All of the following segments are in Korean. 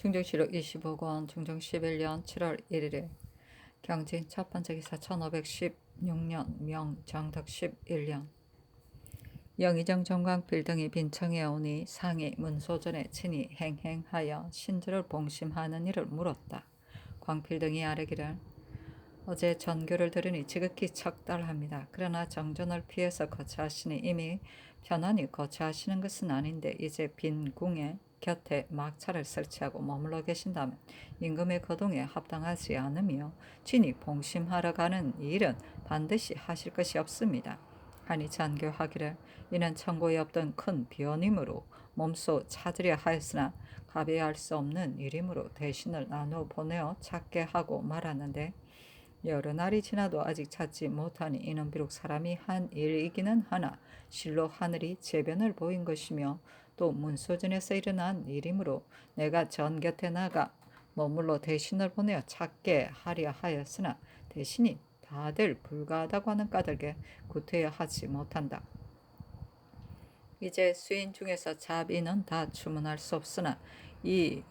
중정실록 25권 중정 11년 7월 1일에 경진 첫 번째 기사 1516년 명 정덕 11년 영의정 정광필 등이 빈청에 오니 상이 문소전에 친히 행행하여 신주를 봉심하는 일을 물었다. 광필 등이 아뢰기를 어제 전교를 들으니 지극히 척달합니다. 그러나 정전을 피해서 거처하시니 이미 편안히 거처하시는 것은 아닌데 이제 빈 궁에 곁에 막차를 설치하고 머물러 계신다면 임금의 거동에 합당하지 않으며 진히 봉심하러 가는 일은 반드시 하실 것이 없습니다. 하니 잔교하기를 이는 천고에 없던 큰 변임으로 몸소 찾으려 하였으나 가비할 수 없는 일이므로 대신을 나누어 보내어 찾게 하고 말하는데 여러 날이 지나도 아직 찾지 못하니 이는 비록 사람이 한 일이기는 하나 실로 하늘이 재변을 보인 것이며 또 문소전에서 일어난 일이므로 내가 전 곁에 나가 머물러 대신을 보내어 찾게 하려 하였으나 대신이 다들 불가하다고 하는 까닭에 구태여 하지 못한다. 이제 수인 중에서 자비는 다 주문할 수 없으나 이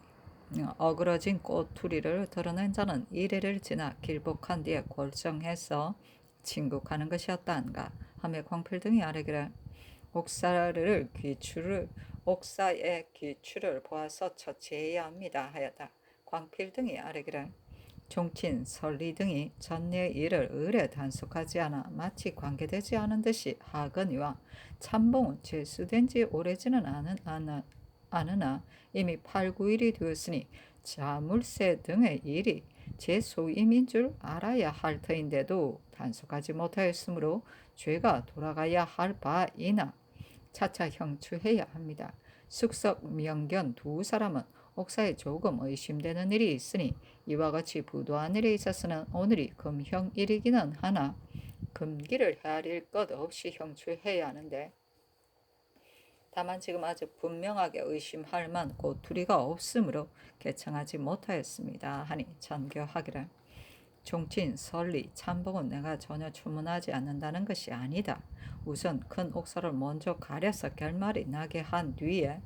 어그러진 꼬투리를 드러낸 자는 이래를 지나 길복한 뒤에 골정해서 진국하는 것이었다 한가 하며 광필 등이 아뢰기를 옥사의 귀추를 보아서 처치해야 합니다 하였다. 광필 등이 아뢰기를 종친, 설리 등이 전례의 일을 의뢰 단속하지 않아 마치 관계되지 않은 듯이 하거니와 참봉은 제수된 지 오래지는 않으나 이미 8, 9일이 되었으니 자물쇠 등의 일이 제 소임인 줄 알아야 할 터인데도 단속하지 못하였으므로 죄가 돌아가야 할 바이나 차차 형추해야 합니다. 숙석, 명견 두 사람은 옥사에 조금 의심되는 일이 있으니 이와 같이 부도한 일에 있어서는 오늘이 금형일이기는 하나 금기를 헤아릴 것 없이 형추해야 하는데 다만 지금 아주 분명하게 의심할 만 꼬투리가 없으므로 개청하지 못하였습니다. 하니 전교하기를 종친, 설리, 참복은 내가 전혀 주문하지 않는다는 것이 아니다. 우선 큰 옥사를 먼저 가려서 결말이 나게 한 뒤에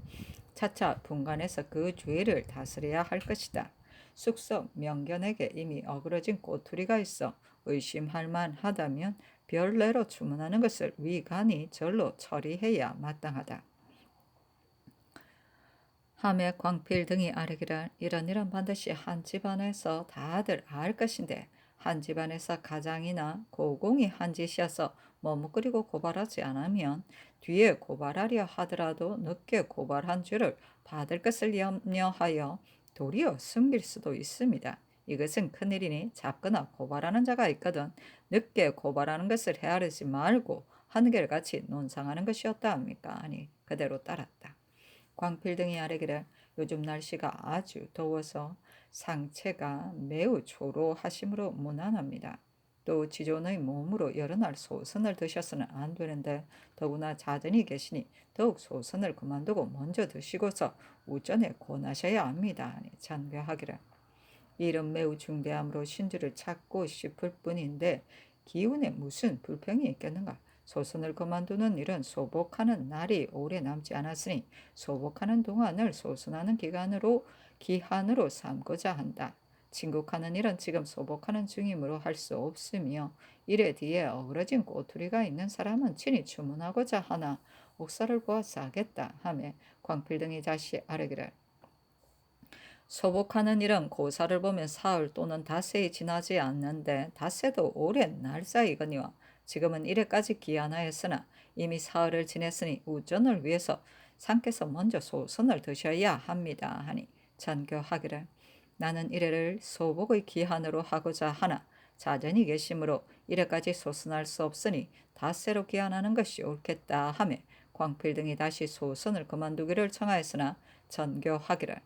차차 분간해서 그 죄를 다스려야 할 것이다. 숙석, 명견에게 이미 어그러진 꼬투리가 있어 의심할 만하다면 별내로 주문하는 것을 위간이 절로 처리해야 마땅하다. 하매 광필 등이 아뢰기를 이런 일은 반드시 한 집안에서 다들 알 것인데 한 집안에서 가장이나 고공이 한 짓이어서 머뭇거리고 고발하지 않으면 뒤에 고발하려 하더라도 늦게 고발한 죄를 받을 것을 염려하여 도리어 숨길 수도 있습니다. 이것은 큰일이니 잡거나 고발하는 자가 있거든 늦게 고발하는 것을 헤아리지 말고 한결같이 논상하는 것이었다 합니까? 아니 그대로 따랐다. 광필 등이 아뢰기를 요즘 날씨가 아주 더워서 상체가 매우 초로하심으로 무난합니다. 또 지존의 몸으로 여러 날 소선을 드셔서는 안 되는데 더구나 자전이 계시니 더욱 소선을 그만두고 먼저 드시고서 우전에 권하셔야 합니다. 잔교하기를 일은 매우 중대함으로 신주를 찾고 싶을 뿐인데 기운에 무슨 불평이 있겠는가? 소선을 그만두는 일은 소복하는 날이 오래 남지 않았으니 소복하는 동안을 소선하는 기한으로 삼고자 한다. 진국하는 일은 지금 소복하는 중이므로 할 수 없으며 이래 뒤에 어그러진 꼬투리가 있는 사람은 친히 주문하고자 하나 옥사를 보아서 하겠다 하며 광필 등이 다시 아뢰기를 소복하는 일은 고사를 보면 사흘 또는 닷새이 지나지 않는데 닷새도 오랜 날짜이거니와 지금은 이래까지 기한하였으나 이미 사흘을 지냈으니 우전을 위해서 상께서 먼저 소선을 드셔야 합니다 하니 전교하기를 나는 이래를 소복의 기한으로 하고자 하나 자전이 계심으로 이래까지 소선할 수 없으니 닷새로 기한하는 것이 옳겠다 하며 광필 등이 다시 소선을 그만두기를 청하였으나 전교하기를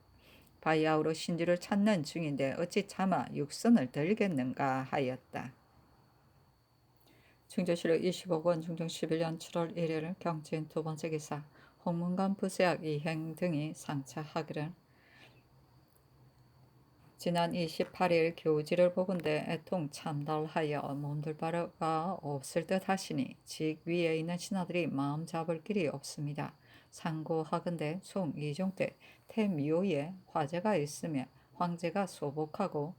바야흐로 신주를 찾는 중인데 어찌 차마 육선을 들겠는가 하였다. 충주실록 25권 중종 11년 7월 1일 경진 두 번째 기사 홍문관 부세학 이행 등이 상차하기를 지난 28일 교지를 보건대 애통 참달하여 몸둘 바가 없을 듯 하시니 직 위에 있는 신하들이 마음 잡을 길이 없습니다. 상고하건대 송이종 때 태미호에 화재가 있으며 황제가 소복하고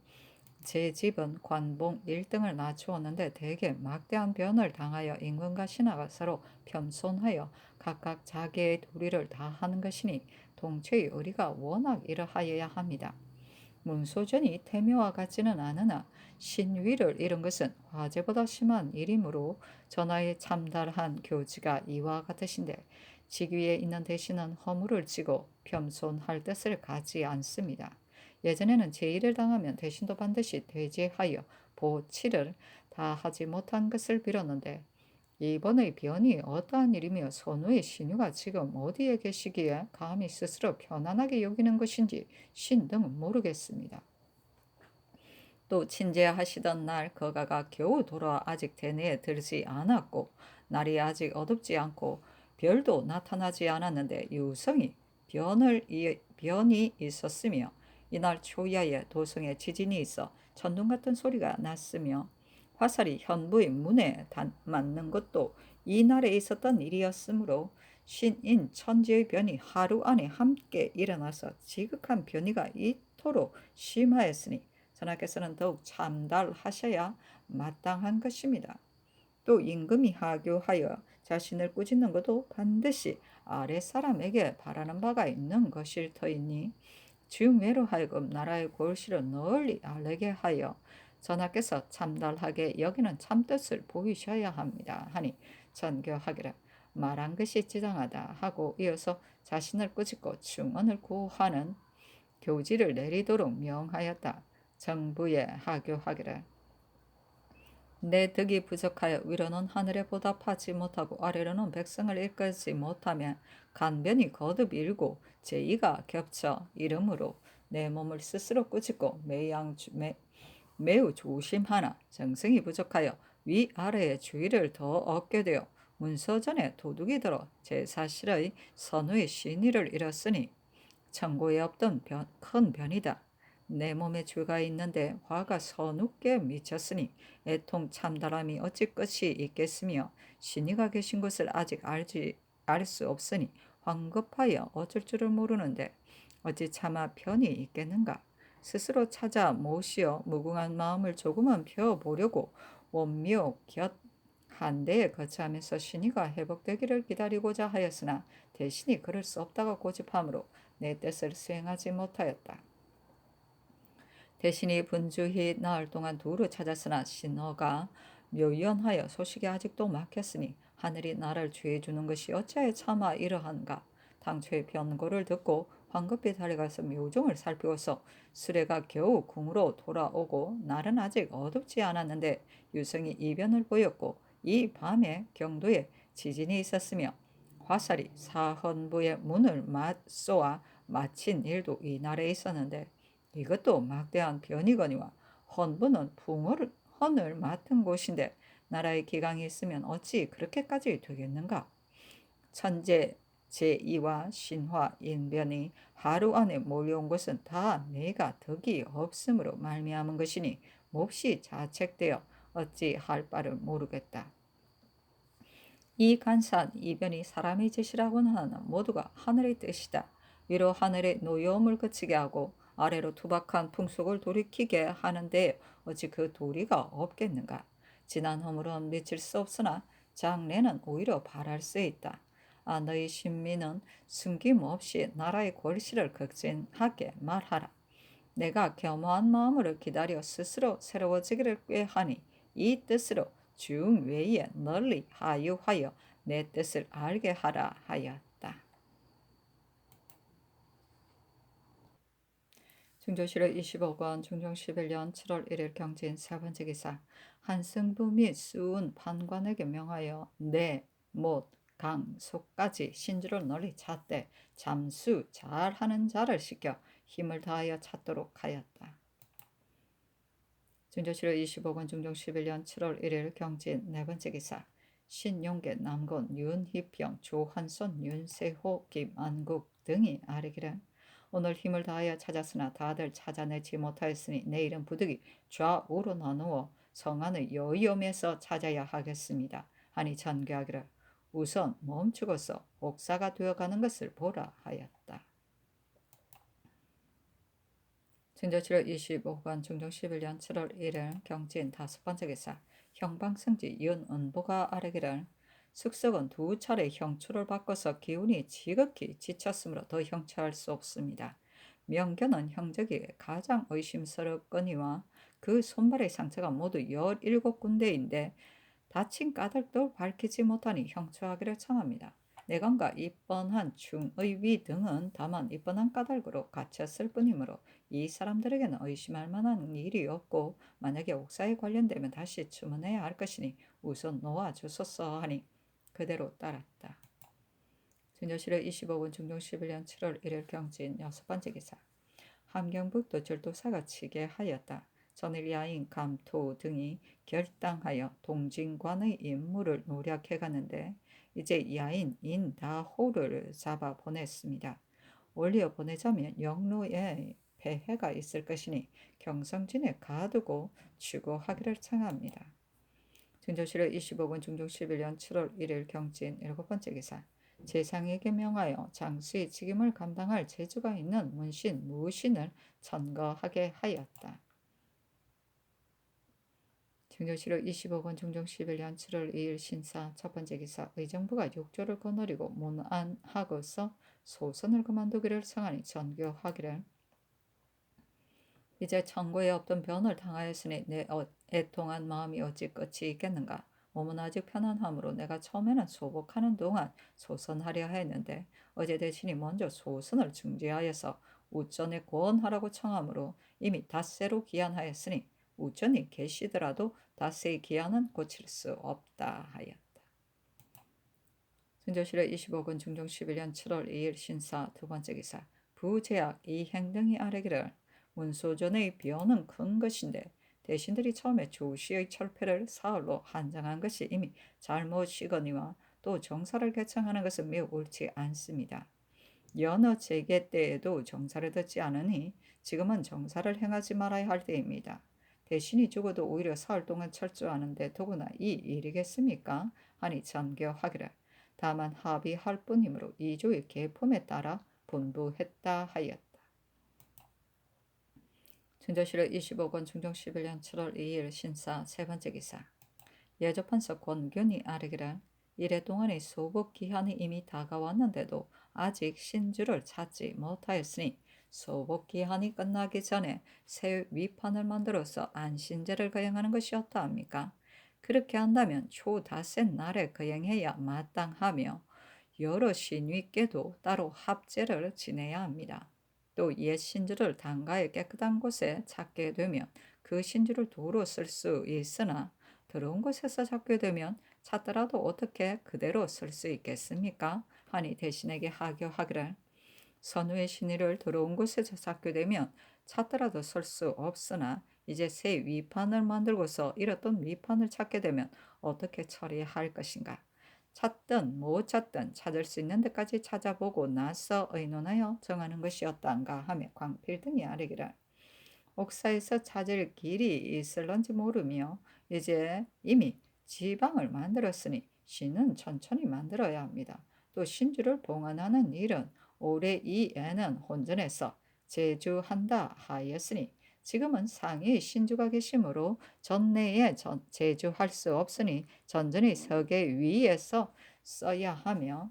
제 집은 관봉 1등을 낮추었는데 대개 막대한 변을 당하여 임금과 신하가 서로 겸손하여 각각 자기의 도리를 다하는 것이니 동체의 의리가 워낙 이러하여야 합니다. 문소전이 태묘와 같지는 않으나 신위를 잃은 것은 화재보다 심한 일이므로 전하의 참달한 교지가 이와 같으신데 직위에 있는 대신은 허물을 지고 겸손할 뜻을 가지 않습니다. 예전에는 제의를 당하면 대신도 반드시 대제하여 보치를 다 하지 못한 것을 빌었는데 이번의 변이 어떠한 일이며 선우의 신유가 지금 어디에 계시기에 감히 스스로 편안하게 여기는 것인지 신등은 모르겠습니다. 또 친제하시던 날 거가가 겨우 돌아와 아직 대내에 들지 않았고 날이 아직 어둡지 않고 별도 나타나지 않았는데 유성이 변이 있었으며 이날 초야에 도성에 지진이 있어 천둥 같은 소리가 났으며 화살이 현부의 문에 맞는 것도 이날에 있었던 일이었으므로 신인 천지의 변이 하루 안에 함께 일어나서 지극한 변이가 이토록 심하였으니 전하께서는 더욱 참달하셔야 마땅한 것입니다. 또 임금이 하교하여 자신을 꾸짖는 것도 반드시 아랫사람에게 바라는 바가 있는 것일 터이니 중외로 하여금 나라의 골실을 널리 알게 하여 전하께서 참달하게 여기는 참뜻을 보이셔야 합니다. 하니 전교하기를 말한 것이 지당하다 하고 이어서 자신을 꾸짖고 충언을 구하는 교지를 내리도록 명하였다. 정부에 하교하기를 내 덕이 부족하여 위로는 하늘에 보답하지 못하고 아래로는 백성을 이끌지 못하며 간변이 거듭 일고 제의가 겹쳐 이름으로 내 몸을 스스로 꾸짖고 매우 조심하나 정성이 부족하여 위아래의 주의를 더 얻게 되어 문서전에 도둑이 들어 제사실의 선우의 신의를 잃었으니 천고에 없던 큰 변이다. 내 몸에 죄가 있는데 화가 서눕게 미쳤으니 애통 참다람이 어찌 끝이 있겠으며 신이가 계신 것을 아직 알 수 없으니 황급하여 어쩔 줄을 모르는데 어찌 차마 편이 있겠는가. 스스로 찾아 모시어 무궁한 마음을 조금은 펴보려고 원묘 곁 한 대에 거처하면서 신이가 회복되기를 기다리고자 하였으나 대신이 그럴 수 없다고 고집하므로 내 뜻을 수행하지 못하였다. 대신이 분주히 나흘 동안 두루 찾았으나 신허가 묘연하여 소식이 아직도 막혔으니 하늘이 나를 주해 주는 것이 어찌하여 차마 이러한가. 당초의 변고를 듣고 황급히 달려가서 묘종을 살피고서 수레가 겨우 궁으로 돌아오고 날은 아직 어둡지 않았는데 유성이 이변을 보였고 이 밤에 경도에 지진이 있었으며 화살이 사헌부의 문을 쏘아 마친 일도 이날에 있었는데 이것도 막대한 변이거니와 헌부는 헌을 맡은 곳인데 나라의 기강이 있으면 어찌 그렇게까지 되겠는가. 천재 제2와 신화 인변이 하루 안에 몰려온 것은 다 내가 덕이 없음으로 말미암은 것이니 몹시 자책되어 어찌 할 바를 모르겠다. 이 간사한 이변이 사람의 짓이라고는 하나 모두가 하늘의 뜻이다. 위로 하늘의 노여움을 그치게 하고 아래로 투박한 풍속을 돌이키게 하는데 어찌 그 도리가 없겠는가. 지난 허물은 미칠 수 없으나 장래는 오히려 바랄 수 있다. 너희 신민은 숨김없이 나라의 권리를 극진하게 말하라. 내가 겸허한 마음으로 기다려 스스로 새로워지기를 꾀하니 이 뜻으로 중외에 널리 하유하여 내 뜻을 알게 하라 하였다. 중조실록 25권 중종 11년 7월 1일 경진 세 번째 기사 한승부 및 수운 판관에게 명하여 내, 못, 강, 속까지 신주를 널리 찾되 잠수 잘하는 자를 시켜 힘을 다하여 찾도록 하였다. 중조실록 25권 중종 11년 7월 1일 경진 네 번째 기사 신용계, 남곤, 윤희평, 조한손, 윤세호, 김안국 등이 아뢰기를 오늘 힘을 다하여 찾았으나 다들 찾아내지 못하였으니 내일은 부득이 좌우로 나누어 성안의 여의엄에서 찾아야 하겠습니다. 하니 전개하기를 우선 멈추고서 옥사가 되어가는 것을 보라 하였다. 진조 7월 25간 중종 11년 7월 1일 경진 5번째 기사 형방승지 윤은보가 아뢰기를 숙석은 2차례 형추를 바꿔서 기운이 지극히 지쳤으므로 더 형추할 수 없습니다. 명견은 형적이 가장 의심스럽거니와 그 손발의 상처가 모두 17군데인데 다친 까닭도 밝히지 못하니 형추하기를 청합니다. 내관과 입번한 중의위 등은 다만 입번한 까닭으로 갇혔을 뿐이므로 이 사람들에게는 의심할 만한 일이 없고 만약에 옥사에 관련되면 다시 추문해야 할 것이니 우선 놓아주소서 하니 그대로 따랐다. 진조실의 25군 중종 11년 7월 1일 경진 6번째 기사 함경북도 절도사가 치게 하였다. 전일 야인, 감토 등이 결당하여 동진관의 임무를 노력해 가는데 이제 야인 인다호를 잡아 보냈습니다. 올려 보내자면 영로에 폐해가 있을 것이니 경성진에 가두고 추구하기를 청합니다. 증조실의 25군 중종 11년 7월 1일 경진 7번째 기사 재상에게 명하여 장수의 직임을 감당할 재주가 있는 문신 무신을 천거하게 하였다. 증조실의 25군 중종 11년 7월 2일 신사 첫번째 기사 의정부가 욕조를 거느리고 문안하고서 소선을 그만두기를 청하니 전교하기를 이제 천고에 없던 변을 당하였으니 내 애통한 마음이 어찌 끝이 있겠는가. 몸은 아직 편안함으로 내가 처음에는 소복하는 동안 소선하려 했는데 어제 대신이 먼저 소선을 중지하여서 우전에 고언하라고 청하므로 이미 닷새로 기한하였으니 우전이 계시더라도 닷새의 기한은 고칠 수 없다 하였다. 순조실의 25군 중종 11년 7월 2일 신사 두번째 기사 부제약 이행 등이 아뢰기를 문소전의 비어는 큰 것인데 대신들이 처음에 조시의 철폐를 사흘로 한정한 것이 이미 잘못이거니와 또 정사를 개청하는 것은 매우 옳지 않습니다. 여느 재개 때에도 정사를 듣지 않으니 지금은 정사를 행하지 말아야 할 때입니다. 대신이 죽어도 오히려 사흘 동안 철저하는데 더구나 이 일이겠습니까? 하니 전교하기를 다만 합의할 뿐이므로 이조의 계품에 따라 분부했다 하였다. 증조실의 25권 중종 11년 7월 2일 신사 세번째 기사 예조판서 권균이 아뢰기를 이래 동안의 소복 기한이 이미 다가왔는데도 아직 신주를 찾지 못하였으니 소복 기한이 끝나기 전에 새 위판을 만들어서 안신제를 거행하는 것이 어떠합니까? 그렇게 한다면 초닷새 날에 거행해야 마땅하며 여러 신위께도 따로 합제를 지내야 합니다. 또 옛 신주를 당가에 깨끗한 곳에 찾게 되면 그 신주를 도로 쓸 수 있으나 더러운 곳에서 찾게 되면 찾더라도 어떻게 그대로 쓸 수 있겠습니까? 하니 대신에게 하교하기를 선우의 신의를 더러운 곳에서 찾게 되면 찾더라도 쓸 수 없으나 이제 새 위판을 만들고서 잃었던 위판을 찾게 되면 어떻게 처리할 것인가? 찾든 못 찾든 찾을 수 있는 데까지 찾아보고 나서 의논하여 정하는 것이었단가 하며 광필 등이 아뢰기를 옥사에서 찾을 길이 있을런지 모르며 이제 이미 지방을 만들었으니 신은 천천히 만들어야 합니다. 또 신주를 봉헌하는 일은 올해 이에는 혼전해서 제주한다 하였으니 지금은 상위 신주가 계시므로 전내에 제주할 수 없으니 전전의 서계 위에서 써야 하며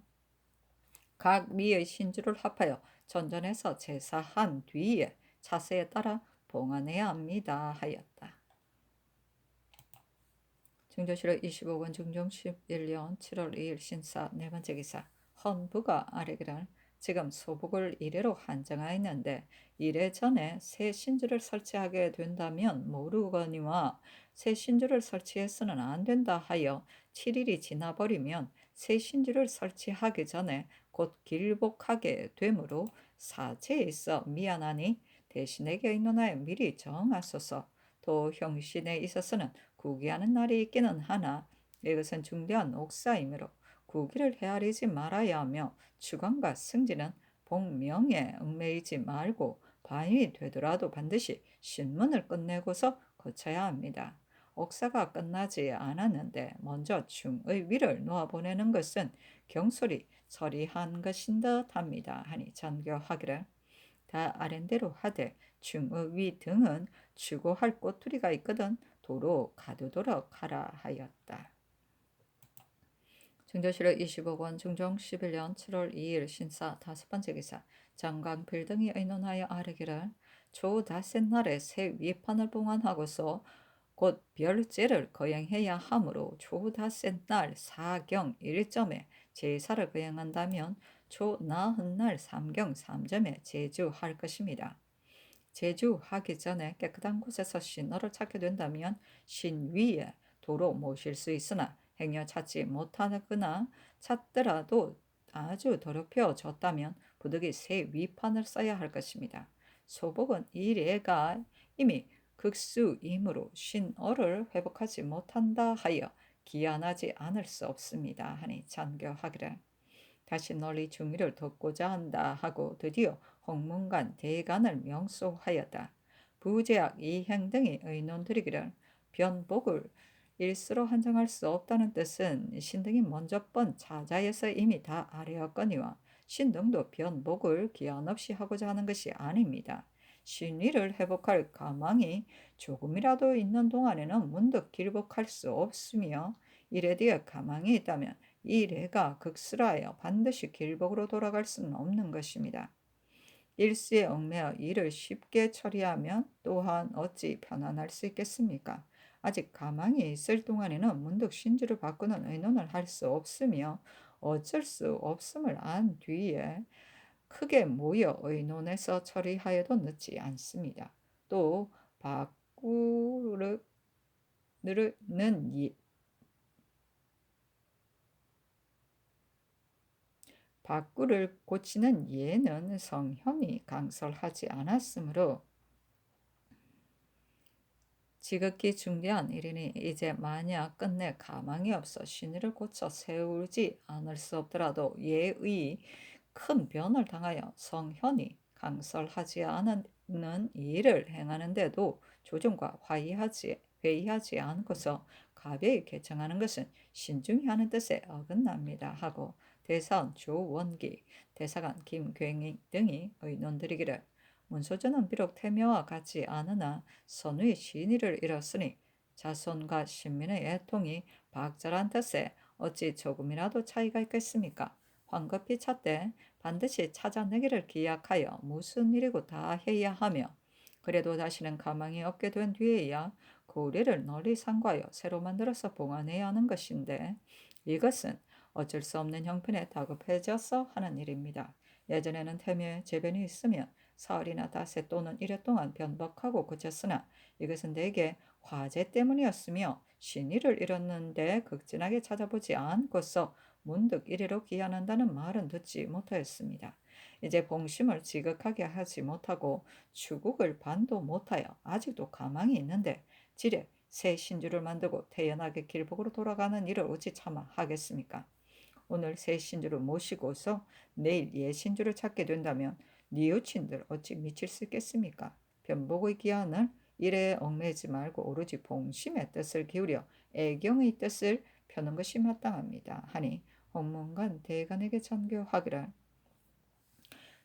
각 미의 신주를 합하여 전전해서 제사한 뒤에 차세에 따라 봉헌해야 합니다 하였다. 증조실의 25권 중종 11년 7월 2일 신사 네번째 기사 헌부가 아뢰기를 지금 소복을 이래로 한정하였는데 이래 전에 새 신주를 설치하게 된다면 모르거니와 새 신주를 설치해서는 안 된다 하여 7일이 지나버리면 새 신주를 설치하기 전에 곧 길복하게 되므로 사체에 있어 미안하니 대신에게 의논하여 미리 정하소서. 또 형신에 있어서는 구기하는 날이 있기는 하나 이것은 중대한 옥사이므로 구기를 헤아리지 말아야 하며 주관과 승진은 복명에 얽매이지 말고 반이 되더라도 반드시 신문을 끝내고서 거쳐야 합니다. 옥사가 끝나지 않았는데 먼저 중의 위를 놓아보내는 것은 경솔이 처리한 것인 듯 합니다. 하니 전교하기를 다 아랜대로 하되 중의 위 등은 추구할 꼬투리가 있거든 도로 가두도록 하라 하였다. 증조실록 25권 중종 11년 7월 2일 신사 다섯 번째 기사 장강필 등이 의논하여 아뢰기를 조 닷새 날에 새 위판을 봉안하고서 곧 별제를 거행해야 하므로 조 닷새 날 사경 1점에 제사를 거행한다면 조 나흔 날 삼경 3점에 제주할 것입니다. 제주하기 전에 깨끗한 곳에서 신호를 찾게 된다면 신위에 도로 모실 수 있으나 행여 찾지 못하거나 찾더라도 아주 더럽혀졌다면 부득이 새 위판을 써야 할 것입니다. 소복은 이례가 이미 극수이므로 신어를 회복하지 못한다 하여 기한하지 않을 수 없습니다. 하니 잔교하기를 다시 널리 중의를 돕고자 한다 하고 드디어 홍문관 대간을 명소하였다. 부제학 이행 등이 의논드리기를 변복을 일수로 한정할 수 없다는 뜻은 신등이 먼저 번 자자에서 이미 다 아뢰었거니와 신등도 변복을 기한 없이 하고자 하는 것이 아닙니다. 신위를 회복할 가망이 조금이라도 있는 동안에는 문득 길복할 수 없으며 이래 뒤에 가망이 있다면 이례가 극슬하여 반드시 길복으로 돌아갈 수는 없는 것입니다. 일시에 얽매여 일을 쉽게 처리하면 또한 어찌 편안할 수 있겠습니까? 아직 가망이 있을 동안에는 문득 신주를 바꾸는 의논을 할 수 없으며 어쩔 수 없음을 안 뒤에 크게 모여 의논해서 처리하여도 늦지 않습니다. 또 바꾸는 바꾸를 고치는 예는 성현이 강설하지 않았으므로 지극히 중대한 일이니 이제 만약 끝내 가망이 없어 신의를 고쳐 세우지 않을 수 없더라도 예의 큰 변을 당하여 성현이 강설하지 않은 일을 행하는데도 조정과 회의하지 않고서 가벼이 개청하는 것은 신중히 하는 뜻에 어긋납니다 하고 대사원 조원기, 대사관 김굉익 등이 의논드리기를 문소전은 비록 태묘와 같지 않으나 선의 신의를 잃었으니 자손과 신민의 애통이 박절한 뜻에 어찌 조금이라도 차이가 있겠습니까? 황급히 찾되 반드시 찾아내기를 기약하여 무슨 일이고 다 해야 하며 그래도 다시는 가망이 없게 된 뒤에야 고리를 널리 상과하여 새로 만들어서 봉안해야 하는 것인데 이것은 어쩔 수 없는 형편에 다급해져서 하는 일입니다. 예전에는 태묘에 재변이 있으면 사흘이나 닷새 또는 이래 동안 변복하고 그쳤으나 이것은 대개 화재 때문이었으며 신의를 잃었는데 극진하게 찾아보지 않고서 문득 이리로 기한한다는 말은 듣지 못하였습니다. 이제 봉심을 지극하게 하지 못하고 추국을 반도 못하여 아직도 가망이 있는데 지레 새 신주를 만들고 태연하게 길복으로 돌아가는 일을 어찌 참아 하겠습니까? 오늘 새 신주를 모시고서 내일 예 신주를 찾게 된다면 니우친들 어찌 미칠 수 있겠습니까? 변복의 기한을 일에 얽매지 말고 오로지 봉심의 뜻을 기울여 애경의 뜻을 펴는 것이 마땅합니다. 하니 홍문관 대간에게 전교하기를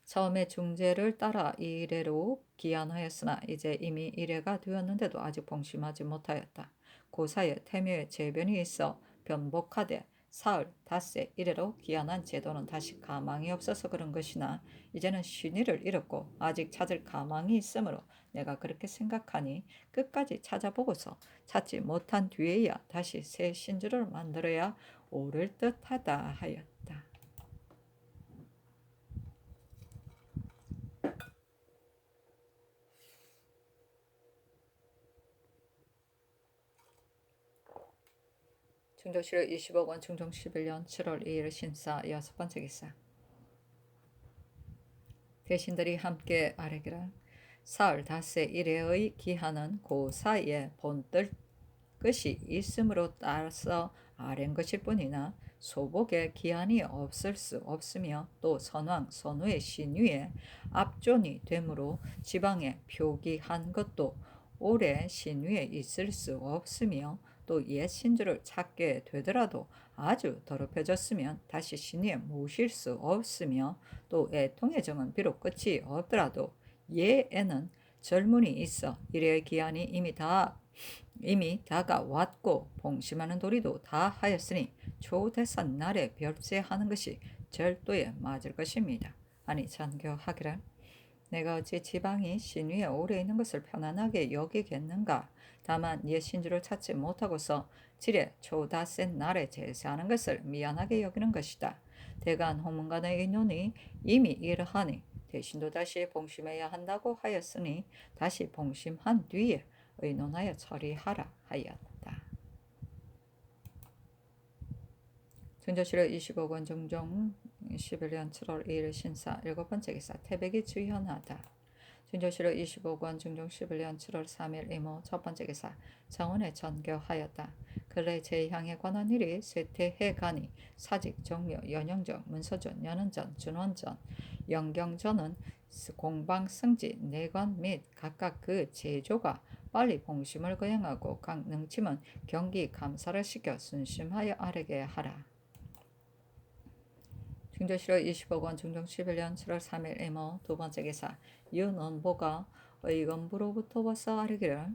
처음에 중제를 따라 이래로 기한하였으나 이제 이미 이래가 되었는데도 아직 봉심하지 못하였다. 고사에 태묘에 재변이 있어 변복하되 사흘, 닷새 이래로 기한한 제도는 다시 가망이 없어서 그런 것이나 이제는 신의를 잃었고 아직 찾을 가망이 있으므로 내가 그렇게 생각하니 끝까지 찾아보고서 찾지 못한 뒤에야 다시 새 신주를 만들어야 옳을 듯하다 하였다. 중조실 20억 원 중종 11년 7월 2일 신사 여섯 번째 기사 대신들이 함께 아뢰기를 사흘 닷새 이래의 기한은 그 사이에 본뜰 것이 있음으로 따라서 아랜 것일 뿐이나 소복의 기한이 없을 수 없으며 또 선왕 선우의 신위에 압존이 되므로 지방에 표기한 것도 오래 신위에 있을 수 없으며 또 옛 신주를 찾게 되더라도 아주 더럽혀졌으면 다시 신위에 모실 수 없으며 또 애통의 정은 비록 끝이 없더라도 예에는 젊은이 있어 일의 기한이 이미 다가왔고 봉심하는 도리도 다 하였으니 초대선 날에 별세하는 것이 절도에 맞을 것입니다. 아니 전교하기를 내가 어찌 지방이 신위에 오래 있는 것을 편안하게 여기겠는가. 다만 옛 신주를 찾지 못하고서 지레 초다센 날에 제사하는 것을 미안하게 여기는 것이다. 대간 호문간의 의논이 이미 이러하니 대신도 다시 봉심해야 한다고 하였으니 다시 봉심한 뒤에 의논하여 처리하라 하였다. 준조실의 25권 중종 11년 7월 2일 신사 7번째 기사 태백이 주현하다. 준조실의 25권 중종 11년 7월 3일 이모 첫번째 기사 정원에 전교하였다. 근래 제향에 관한 일이 쇠퇴해 가니 사직, 정묘, 연영전, 문서전, 연원전, 준원전, 영경전은 공방 승지, 내관 및 각각 그 제조가 빨리 봉심을 거행하고 각 능침은 경기 감사를 시켜 순심하여 아뢰게 하라. 중조실의 20억 중종 11년 7월 3일 이모 두번째 기사 윤원보가 의건부로부터 와서 아뢰기를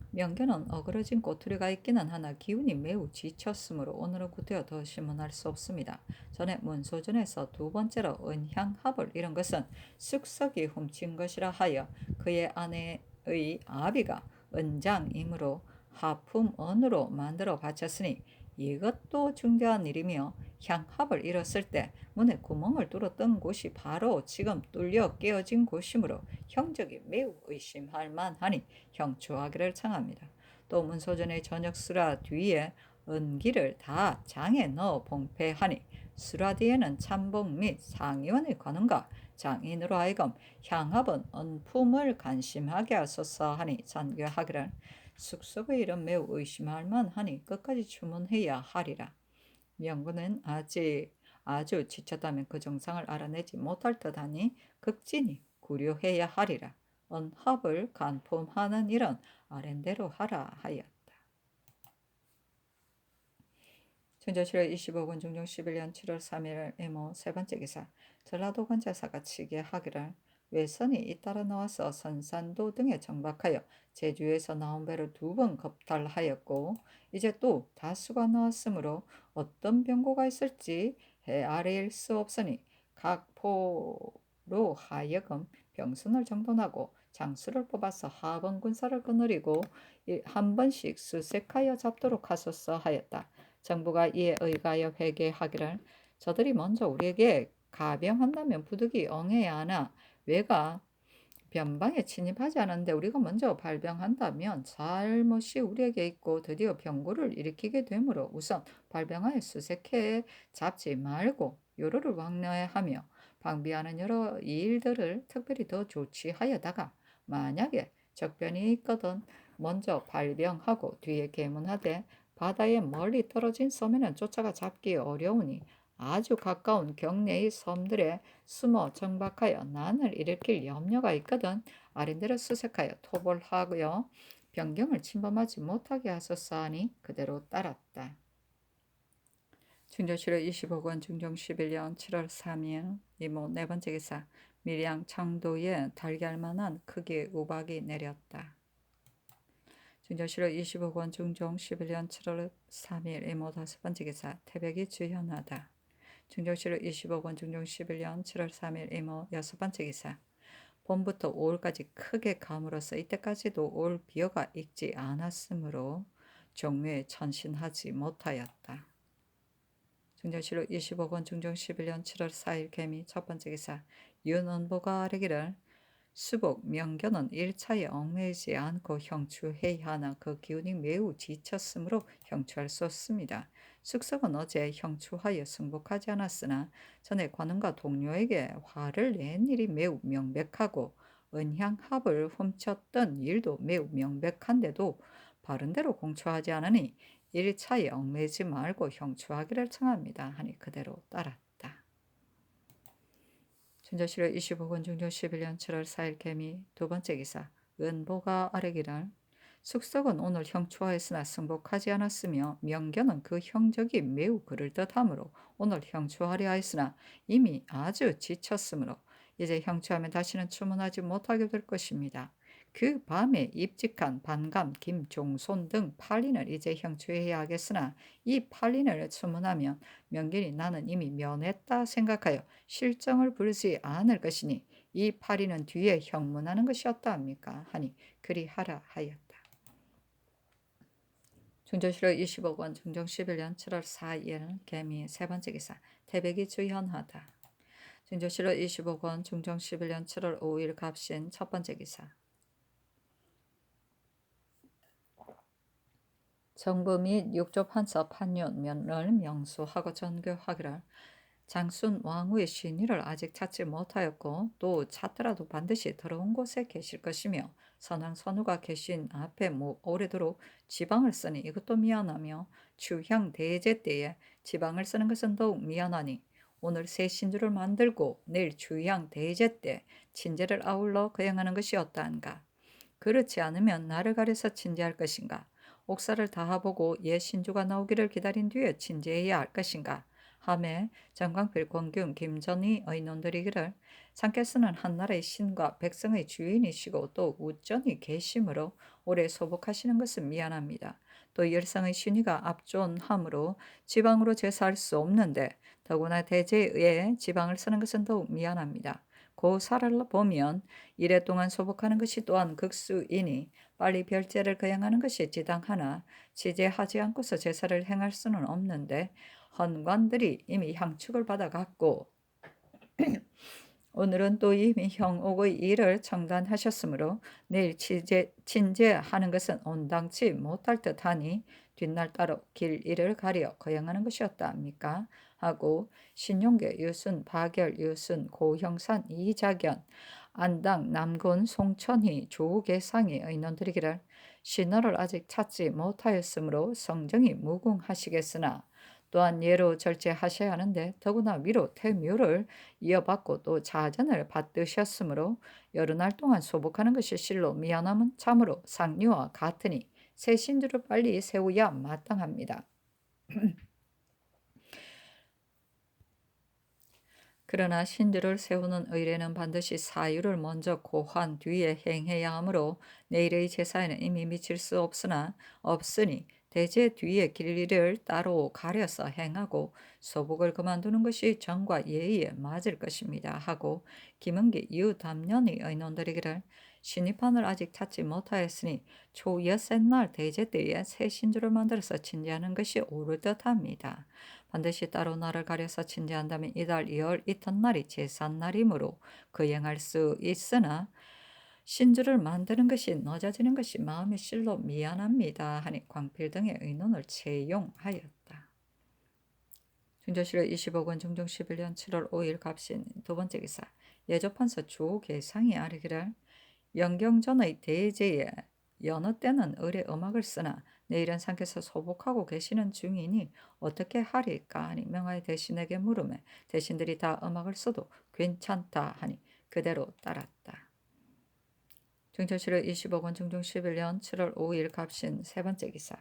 명견은 어그러진 꼬투리가 있기는 하나 기운이 매우 지쳤으므로 오늘은 구태여 더 심문할 수 없습니다. 전에 문소전에서 두 번째로 은향합을 이룬 것은 쑥석이 훔친 것이라 하여 그의 아내의 아비가 은장이므로 하품언으로 만들어 바쳤으니 이것도 중대한 일이며 향합을 잃었을 때 문에 구멍을 뚫었던 곳이 바로 지금 뚫려 깨어진 곳이므로 형적이 매우 의심할 만하니 형추하기를 청합니다. 또 문소전의 저녁 수라 뒤에 은기를 다 장에 넣어 봉폐하니 수라 뒤에는 참봉 및 상의원의 관원과 장인으로 하여금 향합은 은품을 간심하게 하소서 하니 전교하기를 숙석의 일은 매우 의심할 만하니 끝까지 주문해야 하리라. 명군은 아주 지쳤다면 그 정상을 알아내지 못할 듯하니 극진히 구려해야 하리라. 언합을 간품하는 일은 아랜대로 하라 하였다. 천조실의 25군 중종 11년 7월 3일 이모 세번째 기사 전라도 관제사가 치게 하기를 외선이 잇따라 나와서 선산도 등에 정박하여 제주에서 나온 배를 2번 겁탈하였고 이제 또 다수가 나왔으므로 어떤 병고가 있을지 헤아릴 수 없으니 각 포로 하여금 병선을 정돈하고 장수를 뽑아서 하번 군사를 거느리고 한 번씩 수색하여 잡도록 하소서 하였다. 정부가 이에 의가하여 회개하기를 저들이 먼저 우리에게 가병한다면 부득이 엉해야 하나 왜가 변방에 침입하지 않았는데 우리가 먼저 발병한다면 잘못이 우리에게 있고 드디어 병고를 일으키게 되므로 우선 발병하여 수색해 잡지 말고 요로를 왕래하며 방비하는 여러 일들을 특별히 더 조치하여다가 만약에 적변이 있거든 먼저 발병하고 뒤에 계문하되 바다에 멀리 떨어진 섬에는 쫓아가 잡기 어려우니 아주 가까운 경내의 섬들에 숨어 정박하여 난을 일으킬 염려가 있거든 아린대로 수색하여 토벌하고요 변경을 침범하지 못하게 하소서 하니 그대로 따랐다. 중조실의 25권 중종 11년 7월 3일 이모 네번째 기사 밀양 창도에 달걀만한 크기의 우박이 내렸다. 중조실의 25권 중종 11년 7월 3일 이모 5번째 기사 태백이 주현하다. 중조실의 25권 중종 11년 7월 3일 이모 6번째 기사 봄부터 5월까지 크게 감으로써 이때까지도 올 비어가 익지 않았으므로 종묘에 천신하지 못하였다. 중조실의 25권 중종 11년 7월 4일 개미 첫번째 기사 윤원보가 아뢰기를 수복 명견은 1차에 얽매이지 않고 형추해야 하나 그 기운이 매우 지쳤으므로 형추할 수 없습니다. 숙석은 어제 형추하여 승복하지 않았으나 전에 관원과 동료에게 화를 낸 일이 매우 명백하고 은향합을 훔쳤던 일도 매우 명백한데도 바른대로 공초하지 않으니 1차에 얽매이지 말고 형추하기를 청합니다. 하니 그대로 따랐다. 준조실의 25권 중종 11년 7월 4일 개미 두번째 기사 은보가 아뢰기를 숙석은 오늘 형추하였으나 승복하지 않았으며 명견은 그 형적이 매우 그럴듯하므로 오늘 형추하려 하였으나 이미 아주 지쳤으므로 이제 형추하면 다시는 주문하지 못하게 될 것입니다. 그 밤에 입직한 반감, 김종손 등 8인을 이제 형추해야 하겠으나 이 8인을 주문하면 명견이 나는 이미 면했다 생각하여 실정을 부르지 않을 것이니 이 8인은 뒤에 형문하는 것이었다 합니까? 하니 그리하라 하였다. 중조실록 20억 원, 중종 11년 7월 4일 개미 세 번째 기사 태백이 주현하다. 중조실록 25억 원, 중종 11년 7월 5일 갑신 첫 번째 기사 정부 및 육조 판서 판윤면을 명수하고 전교하기를 장순 왕후의 신의를 아직 찾지 못하였고 또 찾더라도 반드시 더러운 곳에 계실 것이며 선왕 선우가 계신 앞에 오래도록 지방을 쓰니 이것도 미안하며 추향 대제 때에 지방을 쓰는 것은 더욱 미안하니 오늘 새 신주를 만들고 내일 추향 대제 때 친제를 아울러 거행하는 것이었다한가. 그렇지 않으면 나를 가려서 친제할 것인가. 옥사를 다하보고 옛 신주가 나오기를 기다린 뒤에 친제해야 할 것인가. 하매 정광필, 권균, 김전의 의논들이기를 상께서는 한나라의 신과 백성의 주인이시고 또 우전이 계심으로 오래 소복하시는 것은 미안합니다. 또 열성의 신의가 압존함으로 지방으로 제사할 수 없는데 더구나 대제에 지방을 쓰는 것은 더욱 미안합니다. 고사를 보면 이래 동안 소복하는 것이 또한 극수이니 빨리 별제를 거행하는 것이 지당하나 지제하지 않고서 제사를 행할 수는 없는데 헌관들이 이미 향축을 받아갔고 오늘은 또 이미 형옥의 일을 청단하셨으므로 내일 친제하는 것은 온당치 못할 듯하니 뒷날 따로 길 일을 가려 거행하는 것이었다 합니까? 하고 신용계, 유순, 박열, 유순, 고형산, 이자견, 안당, 남군, 송천희, 조계상이 의논드리기를 신하를 아직 찾지 못하였으므로 성정이 무궁하시겠으나 또한 예로 절제하셔야 하는데 더구나 위로 태묘를 이어받고 또 자전을 받드셨으므로 여러 날 동안 소복하는 것이 실로 미안함은 참으로 상류와 같으니 새 신주를 빨리 세우야 마땅합니다. 그러나 신주를 세우는 의례는 반드시 사유를 먼저 고한 뒤에 행해야 하므로 내일의 제사에는 이미 미칠 수 없으니 대제 뒤에 길이를 따로 가려서 행하고 소복을 그만두는 것이 정과 예의에 맞을 것입니다. 하고 김은기 유담년이 의논드리기를 신입판을 아직 찾지 못하였으니 초여셋 날 대제 때에 새 신주를 만들어서 친제하는 것이 옳을 듯합니다. 반드시 따로 날을 가려서 친제한다면 이달 2월 이튿날이 제삿날이므로 거행할 수 있으나 신주를 만드는 것이 늦어지는 것이 마음이 실로 미안합니다. 하니 광필 등의 의논을 채용하였다. 중조실록 25억 원, 중종 11년 7월 5일 갑신 두 번째 기사 예조판서 조계상이 아뢰기를 영경전의 대제에 여느 때는 을의 음악을 쓰나 내일은 상께서 소복하고 계시는 중이니 어떻게 하리까 하니 명하여 대신에게 물으매 대신들이 다 음악을 써도 괜찮다 하니 그대로 따랐다. 중천실록 20억 원, 중종 11년 7월 5일 갑신 세 번째 기사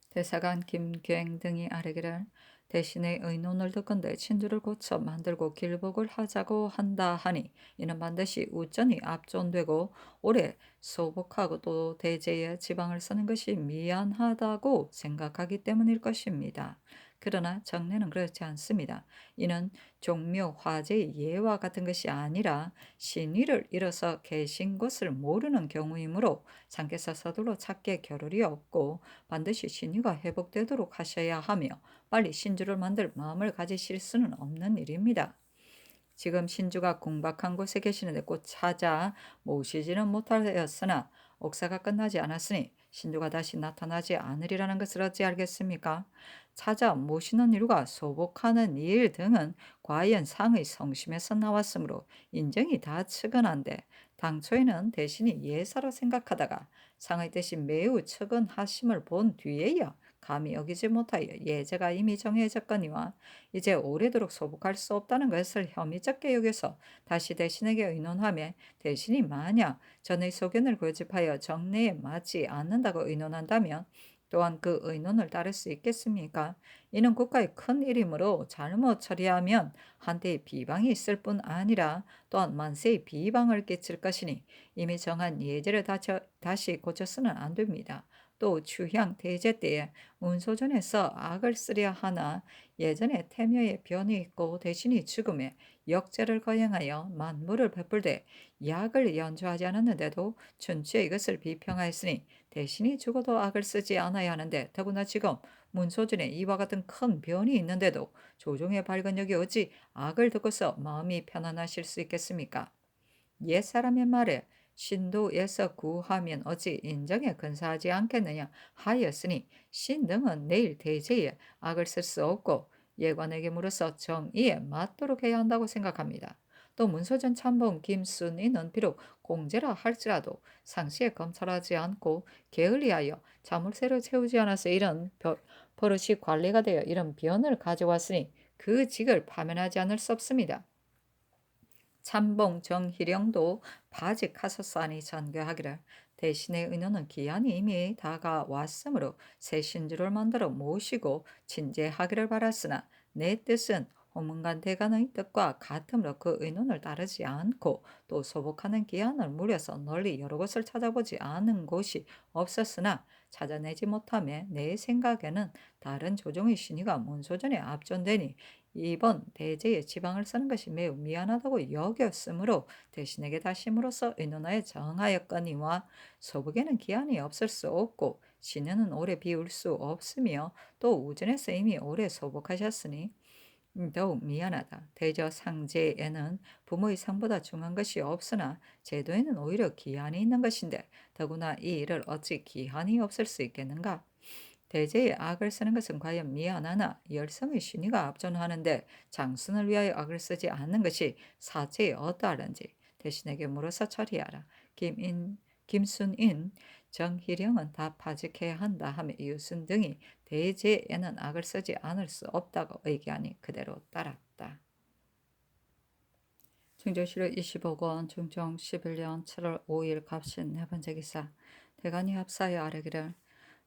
대사관 김갱 등이 아뢰기를 대신에 의논을 듣건대 친주를 고쳐 만들고 길복을 하자고 한다 하니 이는 반드시 우전이 압존되고 오래 소복하고 또 대제에 지방을 쓰는 것이 미안하다고 생각하기 때문일 것입니다. 그러나 정례는 그렇지 않습니다. 이는 종묘 화제의 예와 같은 것이 아니라 신의를 잃어서 계신 것을 모르는 경우이므로 상께서 서둘러 찾게 겨를이 없고 반드시 신의가 회복되도록 하셔야 하며 빨리 신주를 만들 마음을 가지실 수는 없는 일입니다. 지금 신주가 궁박한 곳에 계시는데 곧 찾아 모시지는 못하였으나 옥사가 끝나지 않았으니 신주가 다시 나타나지 않으리라는 것을 어찌 알겠습니까? 찾아 모시는 일과 소복하는 일 등은 과연 상의 성심에서 나왔으므로 인정이 다 측은한데 당초에는 대신이 예사로 생각하다가 상의 대신 매우 측은하심을 본 뒤에야 감히 여기지 못하여 예제가 이미 정해졌거니와 이제 오래도록 소복할 수 없다는 것을 혐의적게 여겨서 다시 대신에게 의논하며 대신이 만약 전의 소견을 고집하여 정례에 맞지 않는다고 의논한다면 또한 그 의논을 따를 수 있겠습니까? 이는 국가의 큰 일이므로 잘못 처리하면 한때의 비방이 있을 뿐 아니라 또한 만세의 비방을 끼칠 것이니 이미 정한 예제를 다시 고쳐서는 안 됩니다. 또 추향 대제 때에 문소전에서 악을 쓰려 하나 예전에 태묘의 변이 있고 대신이 죽음에 역제를 거행하여 만물을 베풀되 약을 연주하지 않았는데도 춘추에 이것을 비평하였으니 대신이 죽어도 악을 쓰지 않아야 하는데 더구나 지금 문소전에 이와 같은 큰 변이 있는데도 조종의 발근력이 어찌 악을 듣고서 마음이 편안하실 수 있겠습니까? 옛사람의 말에 신도에서 구하면 어찌 인정에 근사하지 않겠느냐 하였으니 신등은 내일 대제에 악을 쓸 수 없고 예관에게 물어서 정의에 맞도록 해야 한다고 생각합니다. 또 문소전 참봉 김순희는 비록 공제라 할지라도 상시에 검찰하지 않고 게을리하여 자물쇠를 채우지 않아서 이런 버릇이 관리가 되어 이런 변을 가져왔으니 그 직을 파면하지 않을 수 없습니다. 참봉 정희령도 바직하셨사니 전교하기를 대신의 의논은 기한이 이미 다가왔으므로 새 신주를 만들어 모시고 친제하기를 바랐으나 내 뜻은 호문관 대간의 뜻과 같으므로 그 의논을 따르지 않고 또 소복하는 기한을 물려서 널리 여러 곳을 찾아보지 않은 곳이 없었으나 찾아내지 못하며 내 생각에는 다른 조정의 신의가 문소전에 압존되니 이번 대제에 지방을 쓰는 것이 매우 미안하다고 여겼으므로 대신에게 다심으로써 의논하여 정하였거니와 소북에는 기한이 없을 수 없고 신녀는 오래 비울 수 없으며 또 우전에서 이미 오래 소복하셨으니 더욱 미안하다. 대저 상제에는 부모의 상보다 중한 것이 없으나 제도에는 오히려 기한이 있는 것인데 더구나 이 일을 어찌 기한이 없을 수 있겠는가? 대제에 악을 쓰는 것은 과연 미안하나 열성의 신의가 압존하는데 장순을 위하여 악을 쓰지 않는 것이 사체에 어떠하는지 대신에게 물어서 처리하라. 김순인, 정희령은 다 파직해야 한다 하며 이웃은 등이 대제에는 악을 쓰지 않을 수 없다고 의견이 그대로 따랐다. 충정시로 25권 중종 11년 7월 5일 갑신 네 번째 기사 대간이 합사하여 아뢰기를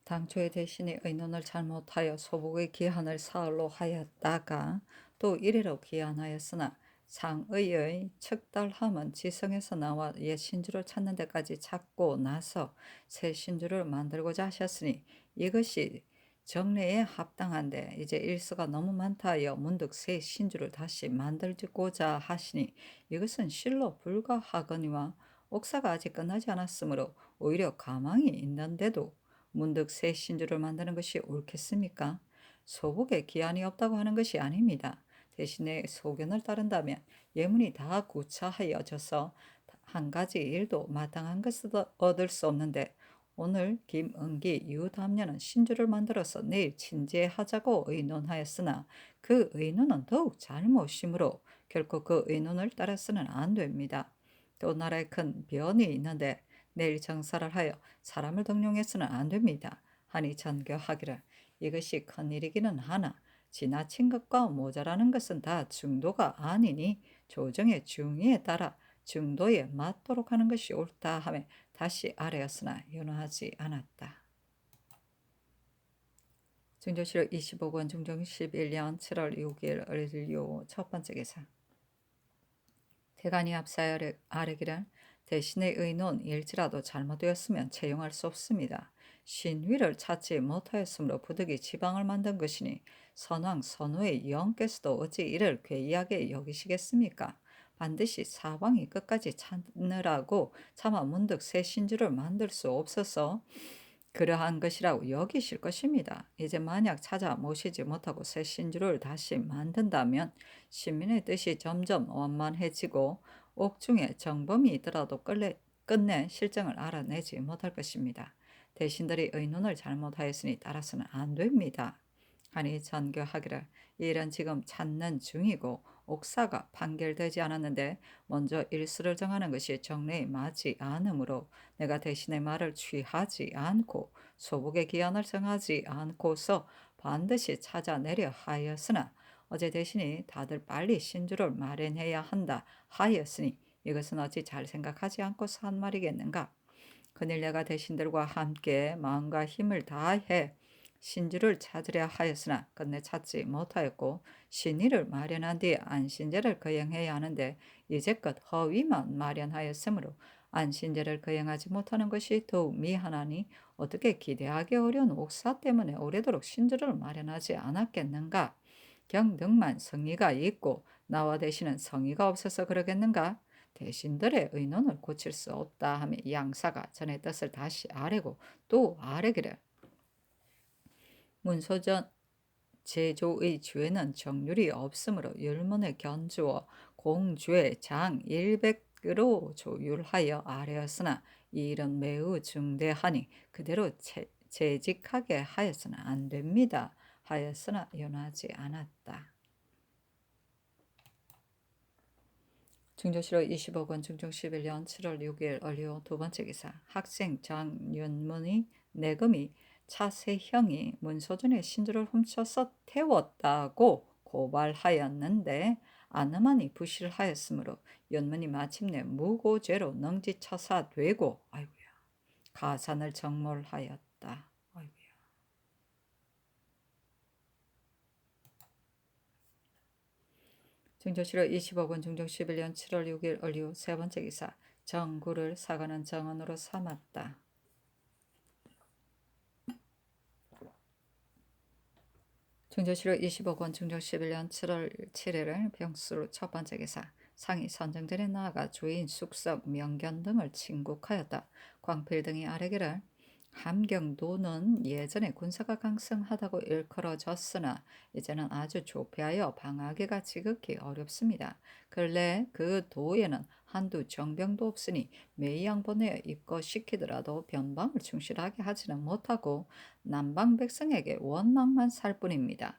당초에 대신이 의논을 잘못하여 소복의 기한을 사흘로 하였다가 또 이래로 기한하였으나 상의의 척달함은 지성에서 나와 옛 신주를 찾는 데까지 찾고 나서 새 신주를 만들고자 하셨으니 이것이 정례에 합당한데 이제 일수가 너무 많다 하여 문득 새 신주를 다시 만들고자 하시니 이것은 실로 불가하거니와 옥사가 아직 끝나지 않았으므로 오히려 가망이 있는데도 문득 새 신주를 만드는 것이 옳겠습니까? 소복에 기한이 없다고 하는 것이 아닙니다. 대신에 소견을 따른다면 예문이 다 구차하여져서 한 가지 일도 마땅한 것을 얻을 수 없는데 오늘 김은기 유담녀는 신주를 만들어서 내일 친제하자고 의논하였으나 그 의논은 더욱 잘못이므로 결코 그 의논을 따라서는 안 됩니다. 또 나라에 큰 변이 있는데 내일 정사를 하여 사람을 등용해서는 안 됩니다. 하니 전교하기를 이것이 큰일이기는 하나 지나친 것과 모자라는 것은 다 중도가 아니니 조정의 중의에 따라 중도에 맞도록 하는 것이 옳다 하며 다시 아뢰었으나 윤호하지 않았다. 중조실 25권 중종 11년 7월 6일 을요 첫 번째 기사 대간이 합사하여 아뢰기를 대신의 의논일지라도 잘못되었으면 채용할 수 없습니다. 신위를 찾지 못하였으므로 부득이 지방을 만든 것이니 선왕 선우의 영께서도 어찌 이를 괴이하게 여기시겠습니까? 반드시 사왕이 끝까지 찾느라고 차마 문득 새 신주를 만들 수 없어서 그러한 것이라고 여기실 것입니다. 이제 만약 찾아 모시지 못하고 새 신주를 다시 만든다면 시민의 뜻이 점점 원만해지고 옥중에 정범이 있더라도 끝내 실정을 알아내지 못할 것입니다. 대신들이 의논을 잘못하였으니 따라서는 안 됩니다. 하니 전교하기를 이 일은 지금 찾는 중이고 옥사가 판결되지 않았는데 먼저 일수를 정하는 것이 정례에 맞지 않으므로 내가 대신에 말을 취하지 않고 소복의 기한을 정하지 않고서 반드시 찾아내려 하였으나 어제 대신에 다들 빨리 신주를 마련해야 한다 하였으니 이것은 어찌 잘 생각하지 않고서 한 말이겠는가. 그늘 내가 대신들과 함께 마음과 힘을 다해 신주를 찾으려 하였으나 끝내 찾지 못하였고 신의를 마련한 뒤에 안신제를 거행해야 하는데 이제껏 허위만 마련하였으므로 안신제를 거행하지 못하는 것이 더욱 미안하니 어떻게 기대하기 어려운 옥사 때문에 오래도록 신주를 마련하지 않았겠는가. 경등만 성의가 있고 나와 대신은 성의가 없어서 그러겠는가. 대신들의 의논을 고칠 수 없다 하며 양사가 전의 뜻을 다시 아뢰고 또 아뢰기를 문소전 제조의 주에는 정률이 없으므로 율문을 견주어 공주의 장 100으로 조율하여 아뢰었으나 이 일은 매우 중대하니 그대로 재직하게 하였으나 안 됩니다 하였으나 연하지 않았다. 중조실록 25권 중종 11년 7월 6일 얼리오 두 번째 기사 학생 장윤문의 내금이 차세형이 문소준의 신주를 훔쳐서 태웠다고 고발하였는데 안음한이 부실하였으므로 윤문이 마침내 무고죄로 능지처사되고 아이고야 가산을 정몰하였다. 아이고야. 중조실록 25권 중종 11년 7월 6일 얼리오 세 번째 기사 정구를 사관은 정언으로 삼았다. 중조실록 25권 중종 11년 7월 7일을 병수로 첫 번째 기사 상이 선정전에 나아가 주인 숙석 명견 등을 친국하였다. 광필 등이 아뢰기를 함경도는 예전에 군사가 강성하다고 일컬어졌으나 이제는 아주 조폐하여 방하기가 지극히 어렵습니다. 근래 그 도에는 한두 정병도 없으니 매양 보내어 입거시키더라도 변방을 충실하게 하지는 못하고 남방 백성에게 원망만 살 뿐입니다.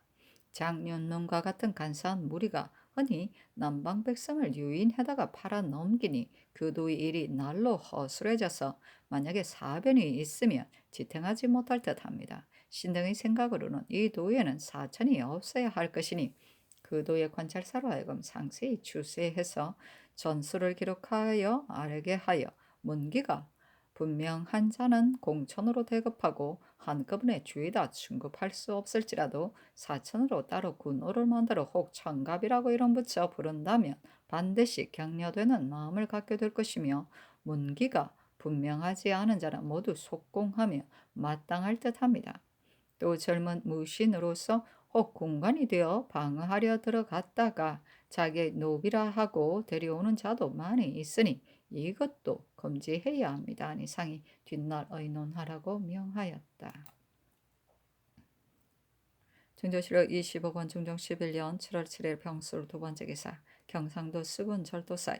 장윤문과 같은 간사한 무리가 흔히 남방 백성을 유인해다가 팔아넘기니 그 도의 일이 날로 허술해져서 만약에 사변이 있으면 지탱하지 못할 듯합니다. 신등의 생각으로는 이 도에는 사천이 없어야 할 것이니 그 도의 관찰사로 하여금 상세히 추세해서 전술을 기록하여 아뢰게 하여 문기가 분명한 자는 공천으로 대급하고 한꺼번에 주에다 충급할 수 없을지라도 사천으로 따로 군호를 만들어 혹 청갑이라고 이름 붙여 부른다면 반드시 격려되는 마음을 갖게 될 것이며 문기가 분명하지 않은 자는 모두 속공하며 마땅할 듯합니다. 또 젊은 무신으로서 혹 공간이 되어 방어하려 들어갔다가 자기의 노비라 하고 데려오는 자도 많이 있으니 이것도 금지해야 합니다. 하니 상이 뒷날 의논하라고 명하였다. 중조실록 25권 중종 11년 7월 7일 병술 두 번째 기사 경상도 수군 절도사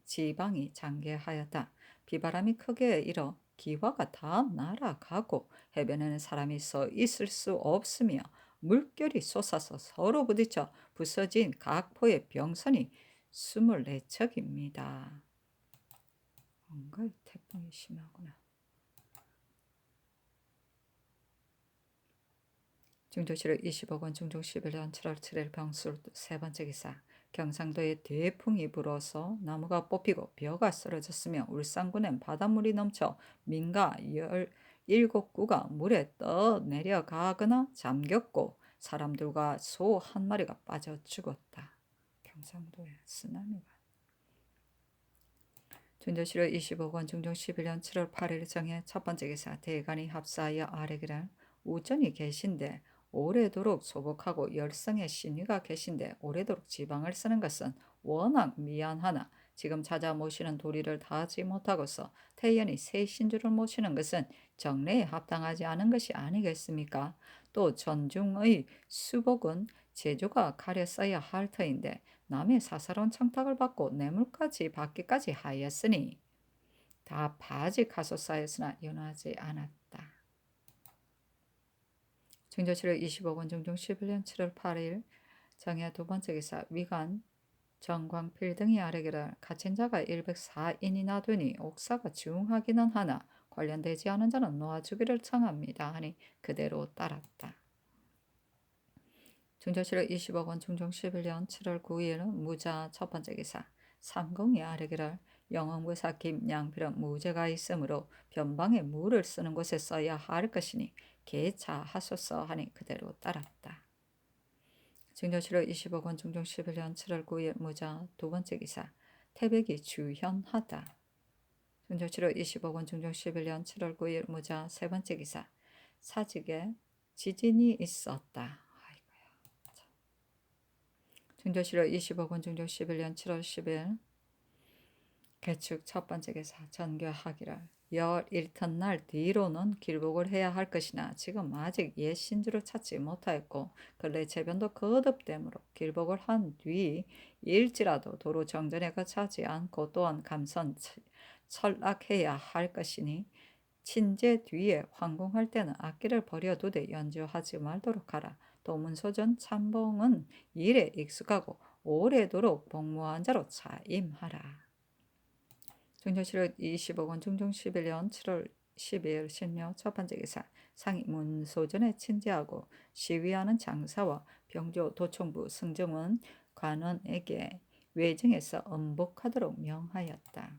지방이 장계하였다. 비바람이 크게 일어 기와가 다 날아가고 해변에는 사람이 서 있을 수 없으며 물결이 솟아서 서로 부딪혀 부서진 각포의 병선이 24척입니다. 뭔가 태풍이 심하구나. 중조실록 25권 중종 11년 7월 7일 병술 세 번째 기사 경상도에 대풍이 불어서 나무가 뽑히고 벼가 쓰러졌으며 울산군엔 바닷물이 넘쳐 민가 17구가 물에 떠내려가거나 잠겼고 사람들과 소 한 마리가 빠져 죽었다. 경상도에 쓰나미가. 중조실록 25권 중종 11년 7월 8일 정해 첫 번째 기사 대간이 합사하여 아뢰기를 우전이 계신데 오래도록 소복하고 열성의 신의가 계신데 오래도록 지방을 쓰는 것은 워낙 미안하나 지금 찾아 모시는 도리를 다하지 못하고서 태연히 새 신주를 모시는 것은 정례에 합당하지 않은 것이 아니겠습니까? 또 전중의 수복은 제조가 가려 써야 할 터인데 남의 사사로운 청탁을 받고 뇌물까지 받기까지 하였으니 다 바지 가소사였으나 연하지 않았다. 증조실록 20억 원 중종 11년 7월 8일 정해 두 번째 기사 위관 정광필 등이 아래기를 갇힌 자가 104인이나 되니 옥사가 중하기는 하나 관련되지 않은 자는 놓아주기를 청합니다 하니 그대로 따랐다. 증조실록 20억 원 중종 11년 7월 9일 무자 첫 번째 기사 삼공이 아래기를 영원구사 김양필은 무죄가 있으므로 변방에 무를 쓰는 곳에 써야 할 것이니 개차하소서 하니 그대로 따랐다. 증조실록 20억 원 중종 11년 7월 9일 무자 두 번째 기사 태백이 주현하다. 증조실록 20억 원 중종 11년 7월 9일 무자 세 번째 기사 사직에 지진이 있었다. 증조실록 20억 원 중종 11년 7월 10일 개축 첫 번째 기사 전교하기를 열 일튿날 뒤로는 길복을 해야 할 것이나 지금 아직 옛 신주를 찾지 못하였고 근래 재변도 거듭되므로 길복을 한 뒤 일지라도 도로 정전에 거차지 않고 또한 감선 철락해야 할 것이니 친제 뒤에 황공할 때는 악기를 버려두되 연주하지 말도록 하라. 또 문소전 참봉은 일에 익숙하고 오래도록 복무한 자로 차임하라. 증조실록 20억 원 중종 11년 7월 10일 신묘 첫 번째 기사 상이 문소전에 친제하고 시위하는 장사와 병조 도총부 승정원 관원에게 외정에서 엄복하도록 명하였다.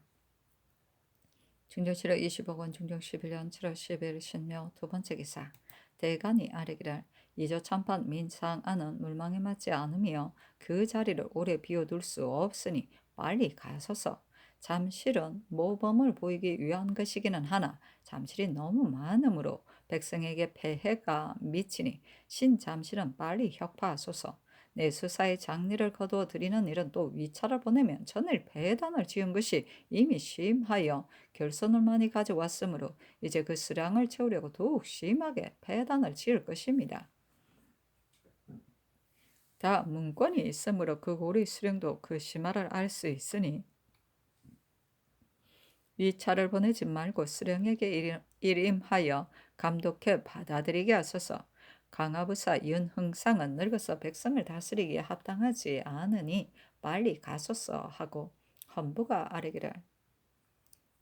증조실록 20억 원 중종 11년 7월 10일 신묘 두 번째 기사 대간이 아래기를 이조 참판 민상안은 물망에 맞지 않으며 그 자리를 오래 비워둘 수 없으니 빨리 가소서. 잠실은 모범을 보이기 위한 것이기는 하나 잠실이 너무 많으므로 백성에게 폐해가 미치니 신잠실은 빨리 혁파하소서. 내 수사의 장리를 거두어 드리는 일은 또 위차를 보내면 전일 배단을 지은 것이 이미 심하여 결선을 많이 가져왔으므로 이제 그 수량을 채우려고 더욱 심하게 배단을 지을 것입니다. 다 문권이 있으므로 그 고리 수령도 그 심화를 알 수 있으니 위차를 보내지 말고 수령에게 일임하여 감독해 받아들이게 하소서. 강화부사 윤흥상은 늙어서 백성을 다스리기에 합당하지 않으니 빨리 가소서 하고 헌부가 아뢰기를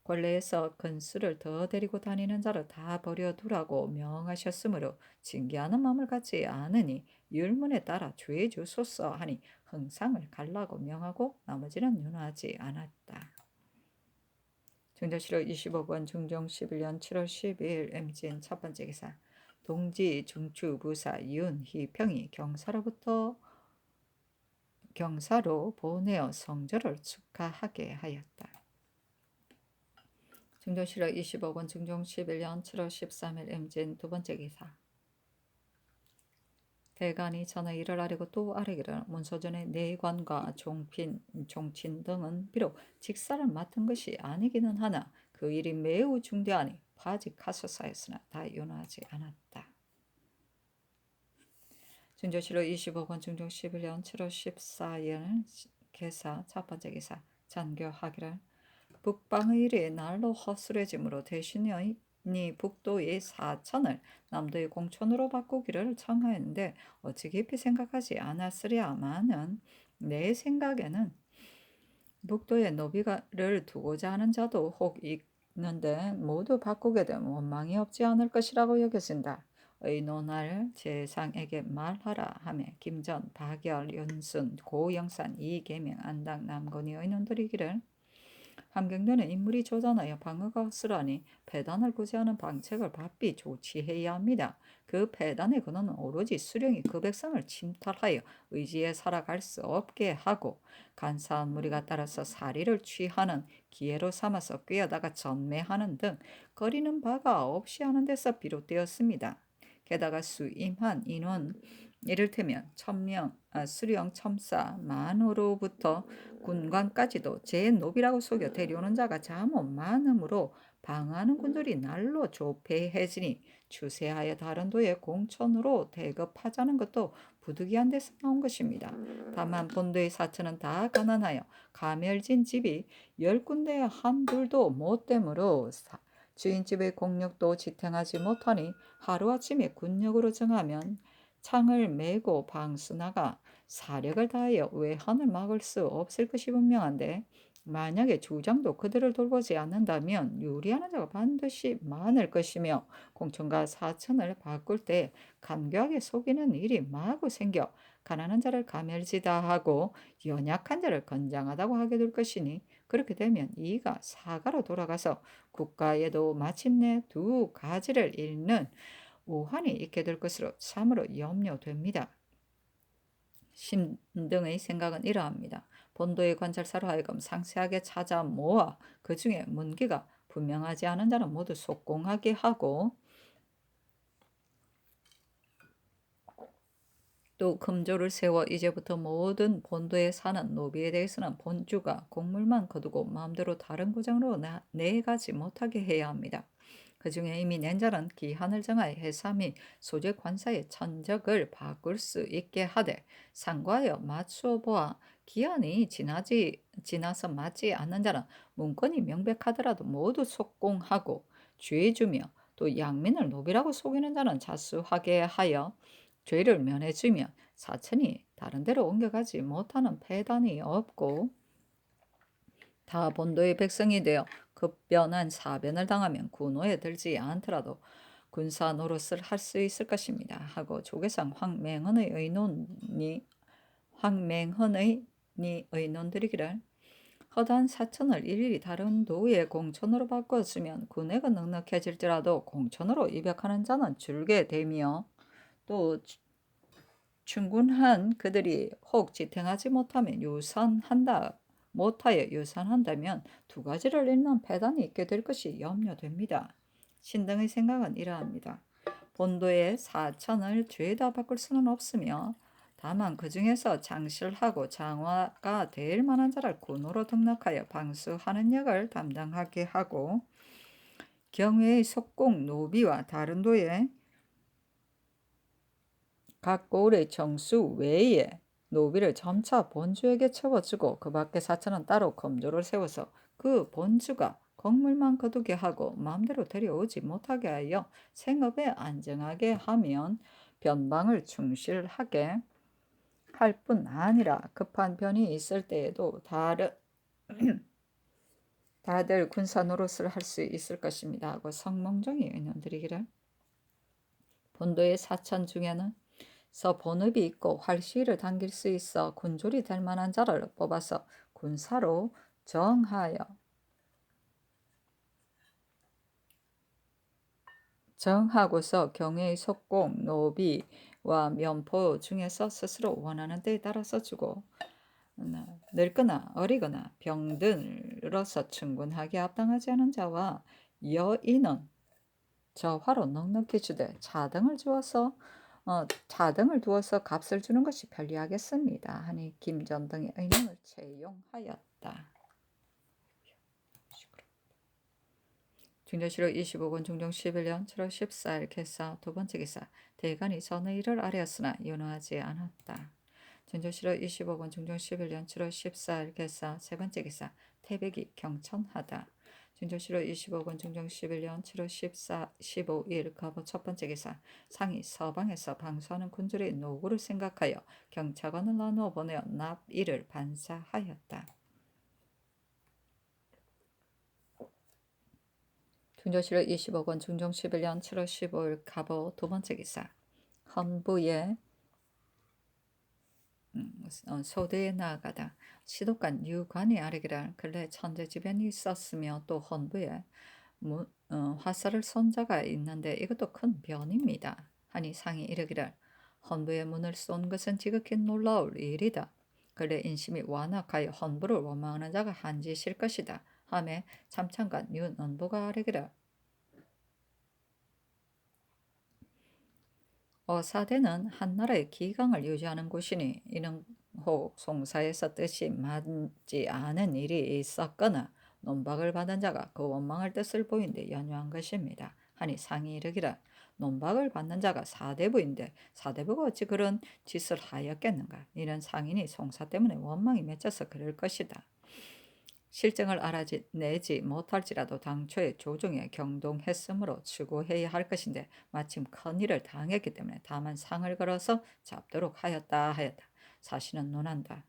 권례에서 근수를 더 데리고 다니는 자를 다 버려두라고 명하셨으므로 징계하는 마음을 갖지 않으니 율문에 따라 주의 주소서 하니 흥상을 갈라고 명하고 나머지는 윤하지 않았다. 증조실록 20억 원 중종 11년 7월 12일 MGN 첫 번째 기사 동지 중추부사 윤희평이 경사로 보내어 성절을 축하하게 하였다. 증조실록 20억 원 중종 11년 7월 13일 MGN 두 번째 기사 대간이 전에 이를 아뢰고 또 아뢰기를 문소전의 내관과 종친 등은 비록 직사를 맡은 것이 아니기는 하나 그 일이 매우 중대하니 파직하소서였으나 다 윤하지 않았다. 증조실록 20억 원 중종 11년 7월 14일 개사 첫 번째 기사 잔교하기를 북방의 일이 날로 허술해지므로 대신이 북도의 사천을 남도의 공천으로 바꾸기를 청하였는데 어찌 깊이 생각하지 않았으랴마는 내 생각에는 북도의 노비를 두고자 하는 자도 혹 있는데 모두 바꾸게 되면 원망이 없지 않을 것이라고 여겨진다. 의논할 재상에게 말하라 하며 김전, 박열, 윤순, 고영산, 이계명, 안당, 남건이 의논들이기를 함경도는 인물이 조단하여 방어가 헛스라니 패단을 구제하는 방책을 바삐 조치해야 합니다. 그 패단의 근원은 오로지 수령이 그 백성을 침탈하여 의지에 살아갈 수 없게 하고 간사한 무리가 따라서 사리를 취하는 기회로 삼아서 꾀어다가 전매하는 등 거리는 바가 없이 하는 데서 비롯되었습니다. 게다가 수임한 인원 이를테면 수령 첨사 만호로부터 군관까지도 제 노비라고 속여 데려오는 자가 잠옷 많으므로 방하는 군들이 날로 조폐해지니 추세하여 다른 도에 공천으로 대급하자는 것도 부득이한 데서 나온 것입니다. 다만 본도의 사천은 다 가난하여 가멸진 집이 10군데 한둘도 못 되므로 주인집의 공력도 지탱하지 못하니 하루아침에 군력으로 정하면 창을 메고 방수나가 사력을 다하여 외환을 막을 수 없을 것이 분명한데, 만약에 주장도 그들을 돌보지 않는다면 유리하는 자가 반드시 많을 것이며, 공천과 사천을 바꿀 때 간교하게 속이는 일이 마구 생겨 가난한 자를 가멸지다하고 연약한 자를 건장하다고 하게 될 것이니, 그렇게 되면 이가 사가로 돌아가서 국가에도 마침내 두 가지를 잃는 오한이 있게 될 것으로 참으로 염려됩니다. 심등의 생각은 이러합니다. 본도의 관찰사로 하여금 상세하게 찾아 모아 그 중에 문기가 분명하지 않은 자는 모두 속공하게 하고, 또 금조를 세워 이제부터 모든 본도에 사는 노비에 대해서는 본주가 곡물만 거두고 마음대로 다른 구장으로 내가지 못하게 해야 합니다. 그 중에 이미 낸 자는 기한을 정하여 해사 및 소재 관사의 천적을 바꿀 수 있게 하되, 상과하여 맞추어 보아 기한이 지나서 맞지 않는 자는 문건이 명백하더라도 모두 속공하고, 죄 주며 또 양민을 노비라고 속이는 자는 자수하게 하여 죄를 면해주면 사천이 다른 데로 옮겨가지 못하는 폐단이 없고, 다 본도의 백성이 되어 급변한 사변을 당하면 군호에 들지 않더라도 군사 노릇을 할 수 있을 것입니다. 하고 조계상 황맹헌의 의논드리기를, 허다한 사천을 일일이 다른 도의 공천으로 바꾸었으면 군액은 넉넉해질지라도 공천으로 입역하는 자는 줄게 되며, 또 충분한 그들이 혹 지탱하지 못하여 유산한다면 두 가지를 잃는 패단이 있게 될 것이 염려됩니다. 신등의 생각은 이러합니다. 본도의 사천을 죄다 바꿀 수는 없으며, 다만 그 중에서 장실하고 장화가 될 만한 자를 군으로 등록하여 방수하는 역을 담당하게 하고, 경외의 속공 노비와 다른 도의 각 고을의 정수 외에 노비를 점차 본주에게 채워주고, 그 밖에 사천은 따로 검조를 세워서 그 본주가 곡물만 거두게 하고 마음대로 데려오지 못하게 하여 생업에 안정하게 하면 변방을 충실하게 할 뿐 아니라 급한 변이 있을 때에도 다들 군사 노릇을 할 수 있을 것입니다 하고 성몽정이 의논드리기를, 본도의 사천 중에는 본읍이 있고 활시위를 당길 수 있어 군졸이 될 만한 자를 뽑아서 군사로 정하고서 경의 속공 노비와 면포 중에서 스스로 원하는 때에 따라서 주고, 늙거나 어리거나 병들어서 충분하게 합당하지 않은 자와 여인은 저화로 넉넉히 주되 차등을 두어서 값을 주는 것이 편리하겠습니다 하니 김전등의 의논을 채용하였다. 중조실록 25권 중종 11년 7월 14일 개사 두 번째 기사, 대간이 전의 일을 아뢰었으나 윤호하지 않았다. 중조실록 25권 중종 11년 7월 14일 개사 세 번째 기사, 태백이 경천하다. 중조실록 25권 중종 11년 7월 15일 거부 첫 번째 기사, 상이 서방에서 방수하는 군주의 노구를 생각하여 경차관을 나누어 보내어 납일을 반사하였다. 중조실록 25권 중종 11년 7월 15일 가보 두 번째 기사, 헌부에 소대에 나아가다. 시독간 유관이 아뢰기를, 근래 천재지변이 있었으며 또 헌부에 화살을 쏜 자가 있는데 이것도 큰 변입니다 하니 상이 이르기를, 헌부의 문을 쏜 것은 지극히 놀라울 일이다. 근래 인심이 완악하여 헌부를 원망하는 자가 한짓일 것이다 하매 참찬관 윤언부가 아뢰기를, 어사대는 한나라의 기강을 유지하는 곳이니 이는 혹 송사에서 뜻이 맞지 않은 일이 있었거나 논박을 받은 자가 그 원망할 뜻을 보인 데 연유한 것입니다 하니 상이 이르기를, 논박을 받는 자가 사대부인데 사대부가 어찌 그런 짓을 하였겠는가. 이런 상인이 송사 때문에 원망이 맺혀서 그럴 것이다. 실정을 알아내지 못할지라도 당초에 조정에 경동했으므로 추구해야 할 것인데 마침 큰일을 당했기 때문에 다만 상을 걸어서 잡도록 하였다. 사실은 논한다.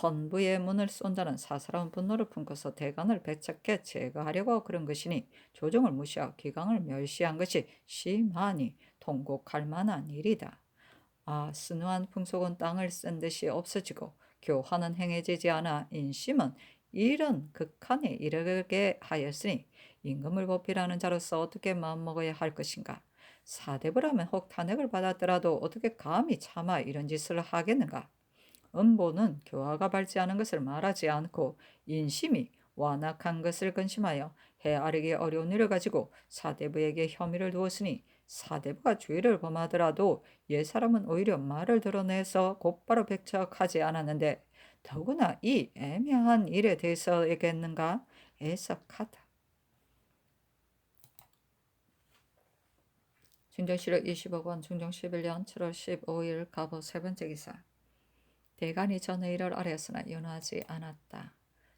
헌부의 문을 쏜다는 사사로운 분노를 품고서 대간을 배척해 제거하려고 그런 것이니 조정을 무시하고 기강을 멸시한 것이 심하니 통곡할 만한 일이다. 순수한 풍속은 땅을 쓴 듯이 없어지고 교화는 행해지지 않아 인심은 이런 극한에 이르게 하였으니 임금을 보필하는 자로서 어떻게 마음먹어야 할 것인가? 사대부라면 혹 탄핵을 받았더라도 어떻게 감히 차마 이런 짓을 하겠는가? 음보는 교화가 밝지 않은 것을 말하지 않고 인심이 완악한 것을 근심하여 헤아리기 어려운 일을 가지고 사대부에게 혐의를 두었으니 사대부가 죄를 범하더라도 옛사람은 오히려 말을 드러내서 곧바로 배척하지 않았는데 더구나 이 애매한 일에 대해서겠는가? 애석하다. 중정실록 25권 중종 11년 7월 15일 갑오 세 번째 기사. 대간이 전의 일을 아뢰었으나 윤하지 않았다.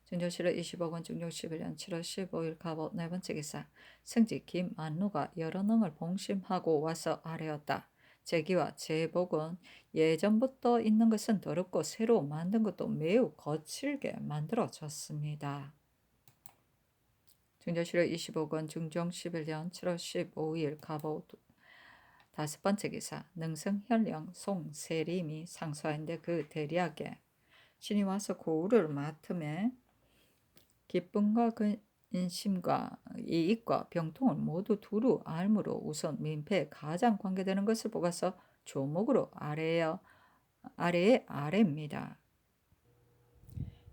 중조실록 25권 중종 11년 7월 15일 갑오 네 번째 기사. 승지 김만루가 여러 능을 봉심하고 와서 아뢰었다. 제기와 제복은 예전부터 있는 것은 더럽고 새로 만든 것도 매우 거칠게 만들어졌습니다. 중조실록 25권 중종 11년 7월 15일 갑오 다섯 번째 기사. 능성현령 송세림이 상소하는데 그 대리하게 신이 와서 고우를 맡음에 기쁨과 근심과 이익과 병통을 모두 두루 알므로 우선 민폐에 가장 관계되는 것을 보고서 조목으로 아래의 아래입니다.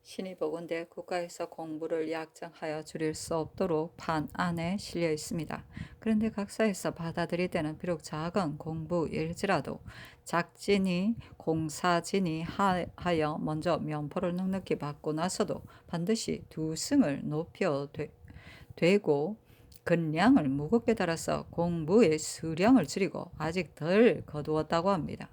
신이 보건대 국가에서 공부를 약정하여 줄일 수 없도록 판 안에 실려 있습니다. 그런데 각사에서 받아들일 때는 비록 작은 공부일지라도 작진이 공사진이 하여 먼저 면포를 넉넉히 받고 나서도 반드시 두 승을 높여 되고 근량을 무겁게 달아서 공부의 수량을 줄이고 아직 덜 거두었다고 합니다.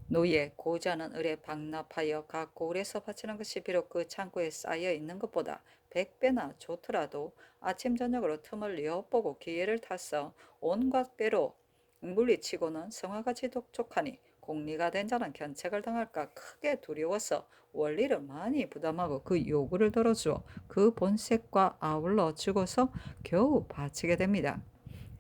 노예, 고자는 을에 방납하여 각 고을에서 바치는 것이 비록 그 창고에 쌓여 있는 것보다 100배나 좋더라도 아침 저녁으로 틈을 엿보고 기회를 타서 온갖 때로 물리치고는 성화같이 독촉하니 공리가 된 자는 견책을 당할까 크게 두려워서 원리를 많이 부담하고 그 요구를 들어주어 그 본색과 아울러 주고서 겨우 바치게 됩니다.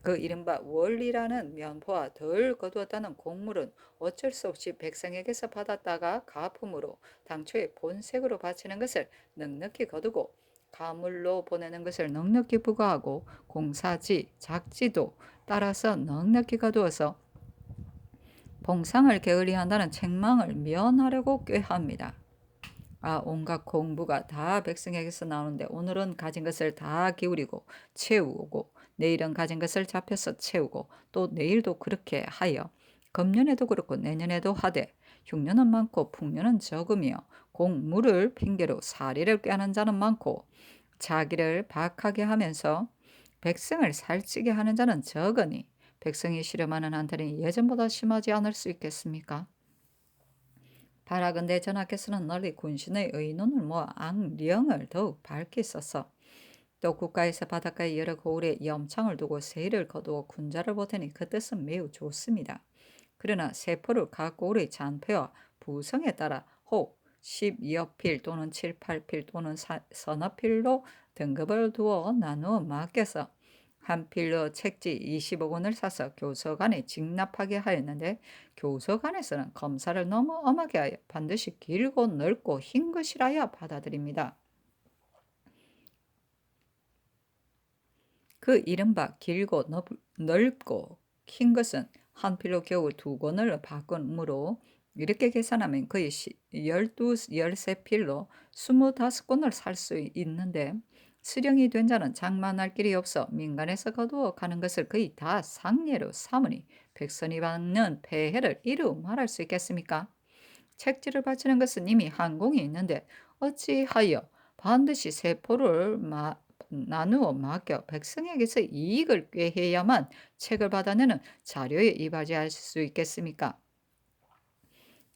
그 이른바 원리라는 면포와 덜 거두었다는 곡물은 어쩔 수 없이 백성에게서 받았다가 가품으로 당초에 본색으로 바치는 것을 넉넉히 거두고 가물로 보내는 것을 넉넉히 부과하고 공사지, 작지도 따라서 넉넉히 거두어서 봉상을 게을리한다는 책망을 면하려고 꾀합니다. 온갖 공부가 다 백성에게서 나오는데 오늘은 가진 것을 다 기울이고 채우고 내일은 가진 것을 잡혀서 채우고 또 내일도 그렇게 하여 금년에도 그렇고 내년에도 하되 흉년은 많고 풍년은 적으며 공물을 핑계로 사리를 꾀하는 자는 많고 자기를 박하게 하면서 백성을 살찌게 하는 자는 적으니 백성이 실험하는 한테는 예전보다 심하지 않을 수 있겠습니까? 바라건대 전하께서는 널리 군신의 의논을 모아 악령을 더욱 밝히소서. 또 국가에서 바닷가에 여러 고을에 염창을 두고 세일을 거두어 군자를 보태니 그 뜻은 매우 좋습니다. 그러나 세포를 각 고을의 잔패와 부성에 따라 혹 10여필 또는 7, 8필 또는 서너 필로 등급을 두어 나누어 맡겨서 한 필로 책지 25권을 사서 교서관에 직납하게 하였는데 교서관에서는 검사를 너무 엄하게 하여 반드시 길고 넓고 흰 것이라야 받아들입니다. 그 이른바 길고 넓고 흰 것은 한 필로 겨우 2권을 바꾸므로 이렇게 계산하면 거의 13필로 25권을 살 수 있는데 수령이 된 자는 장만할 길이 없어 민간에서 거두어 가는 것을 거의 다 상례로 삼으니 백선이 받는 폐해를 이루 말할 수 있겠습니까? 책지를 바치는 것은 이미 한공이 있는데 어찌하여 반드시 세포를 나누어 맡겨 백성에게서 이익을 꾀해야만 책을 받아내는 자료에 이바지할 수 있겠습니까?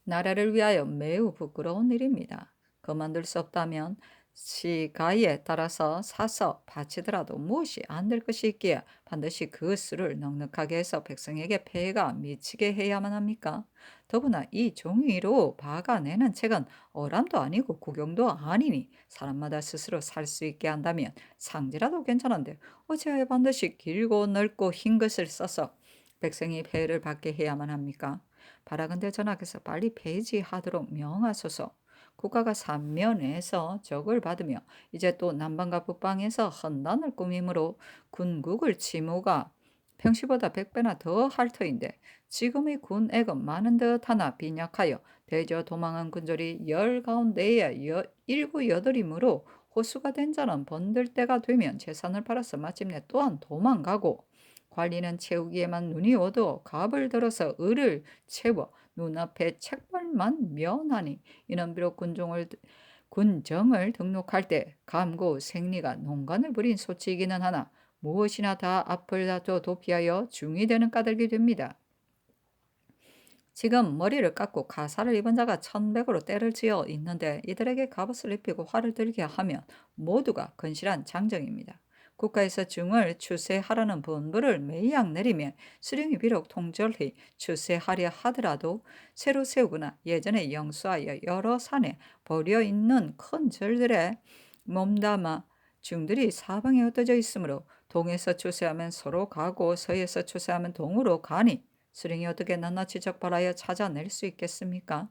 나라를 위하여 매우 부끄러운 일입니다. 그만둘 수 없다면 시가에 따라서 사서 바치더라도 무엇이 안 될 것이 있기에 반드시 그 수를 넉넉하게 해서 백성에게 폐해가 미치게 해야만 합니까? 더구나 이 종이로 박아내는 책은 어람도 아니고 구경도 아니니 사람마다 스스로 살 수 있게 한다면 상지라도 괜찮은데 어찌하여 반드시 길고 넓고 흰 것을 써서 백성이 폐해를 받게 해야만 합니까? 바라건대 전하께서 빨리 폐지하도록 명하소서. 국가가 삼면에서 적을 받으며 이제 또 남방과 북방에서 헌난을 꾸미므로 군국을 치무가 평시보다 100배나 더 할 터인데 지금의 군액은 많은 듯하나 빈약하여 대저 도망한 군졸이 열 가운데에 일구 여덟이므로 호수가 된 자는 번들 때가 되면 재산을 팔아서 마침내 또한 도망가고 관리는 채우기에만 눈이 어두워 갑을 들어서 을을 채워 눈앞에 책벌만 면하니 이는 비록 군정을 등록할 때 감고 생리가 농간을 부린 소치이기는 하나 무엇이나 다 앞을 다투어 도피하여 중이 되는 까닭이 됩니다. 지금 머리를 깎고 가사를 입은 자가 1,100으로 때를 지어 있는데 이들에게 갑옷을 입히고 활을 들게 하면 모두가 건실한 장정입니다. 국가에서 중을 추세하라는 분부를 매양 내리면 수령이 비록 통절히 추세하려 하더라도 새로 세우거나 예전에 영수하여 여러 산에 버려 있는 큰 절들에 몸담아 중들이 사방에 흩어져 있으므로 동에서 추세하면 서로 가고 서에서 추세하면 동으로 가니 수령이 어떻게 낱낱이 적발하여 찾아낼 수 있겠습니까?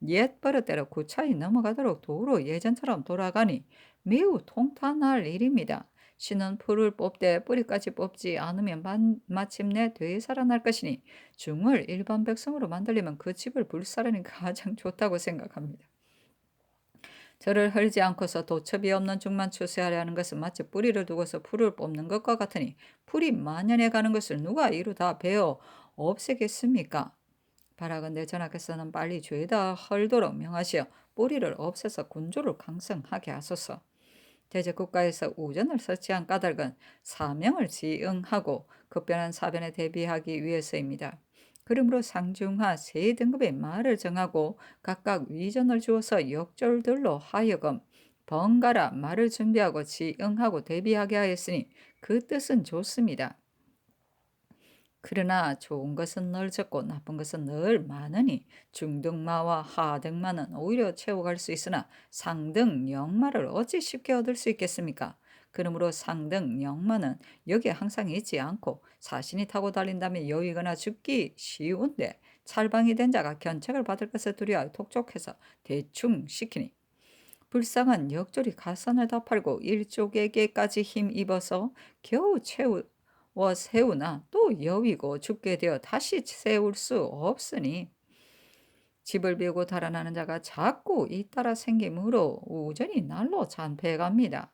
옛 버릇대로 구차히 넘어가도록 도로 예전처럼 돌아가니 매우 통탄할 일입니다. 신은 풀을 뽑되 뿌리까지 뽑지 않으면 마침내 되살아날 것이니 중을 일반 백성으로 만들려면 그 집을 불사르는 게 가장 좋다고 생각합니다. 저를 헐지 않고서 도첩이 없는 중만 추수하려 하는 것은 마치 뿌리를 두고서 풀을 뽑는 것과 같으니 풀이 만연해 가는 것을 누가 이루 다 베어 없애겠습니까? 바라건대 전하께서는 빨리 죄다 헐도록 명하시어 뿌리를 없애서 군주를 강성하게 하소서. 대제 국가에서 우전을 설치한 까닭은 사명을 지응하고 급변한 사변에 대비하기 위해서입니다. 그러므로 상중하 세 등급의 말을 정하고 각각 위전을 주어서 역졸들로 하여금 번갈아 말을 준비하고 지응하고 대비하게 하였으니 그 뜻은 좋습니다. 그러나 좋은 것은 늘 적고 나쁜 것은 늘 많으니 중등마와 하등마는 오히려 채워갈 수 있으나 상등 영마를 어찌 쉽게 얻을 수 있겠습니까? 그러므로 상등 영마는 여기에 항상 있지 않고 사신이 타고 달린다면 여의거나 죽기 쉬운데 찰방이 된 자가 견책을 받을 것을 두려워 독촉해서 대충 시키니 불쌍한 역졸이 가산을 다 팔고 일족에게까지 힘입어서 겨우 세우나 또 여위고 죽게 되어 다시 세울 수 없으니 집을 비우고 달아나는 자가 자꾸 잇따라 생기므로 우전이 날로 잔패해갑니다.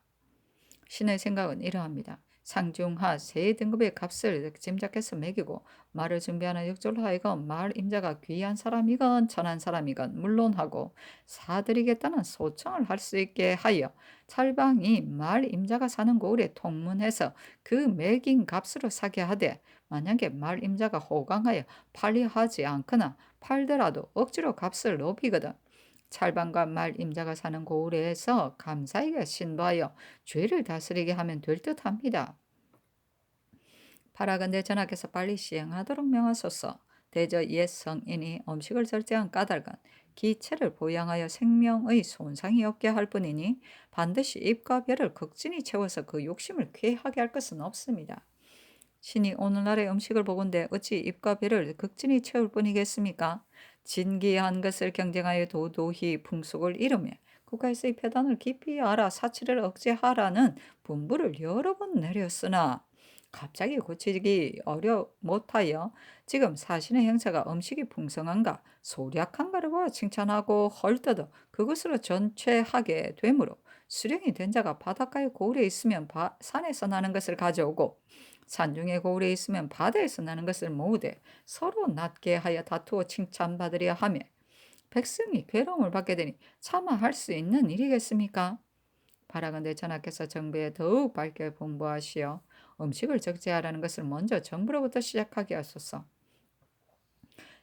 신의 생각은 이러합니다. 상중하 세 등급의 값을 짐작해서 매기고 말을 준비하는 역졸로 하여금 말 임자가 귀한 사람이건 천한 사람이건 물론하고 사드리겠다는 소청을 할 수 있게 하여 찰방이 말 임자가 사는 고을에 통문해서 그 매긴 값으로 사게 하되 만약에 말 임자가 호강하여 팔려 하지 않거나 팔더라도 억지로 값을 높이거든 찰방과 말 임자가 사는 고을에서 감사에게 신도하여 죄를 다스리게 하면 될 듯합니다. 바라건대 전하께서 빨리 시행하도록 명하소서. 대저 옛 성인이 음식을 절제한 까닭은 기체를 보양하여 생명의 손상이 없게 할 뿐이니 반드시 입과 벼를 극진히 채워서 그 욕심을 쾌하게 할 것은 없습니다. 신이 오늘날의 음식을 보건대 어찌 입과 배를 극진히 채울 뿐이겠습니까? 진기한 것을 경쟁하여 도도히 풍속을 이루며 국가에서의 폐단을 깊이 알아 사치를 억제하라는 분부를 여러 번 내렸으나 갑자기 고치기 못하여 지금 사신의 형사가 음식이 풍성한가 소략한가를 보아 칭찬하고 헐뜯어 그것으로 전체하게 되므로 수령이 된 자가 바닷가의 고을에 있으면 산에서 나는 것을 가져오고 산중의 고을에 있으면 바다에서 나는 것을 모으되 서로 낮게 하여 다투어 칭찬받으려 하며 백성이 괴로움을 받게 되니 차마 할 수 있는 일이겠습니까? 바라건대 전하께서 정부에 더욱 밝게 분부하시어 음식을 적재하라는 것을 먼저 정부로부터 시작하게 하소서.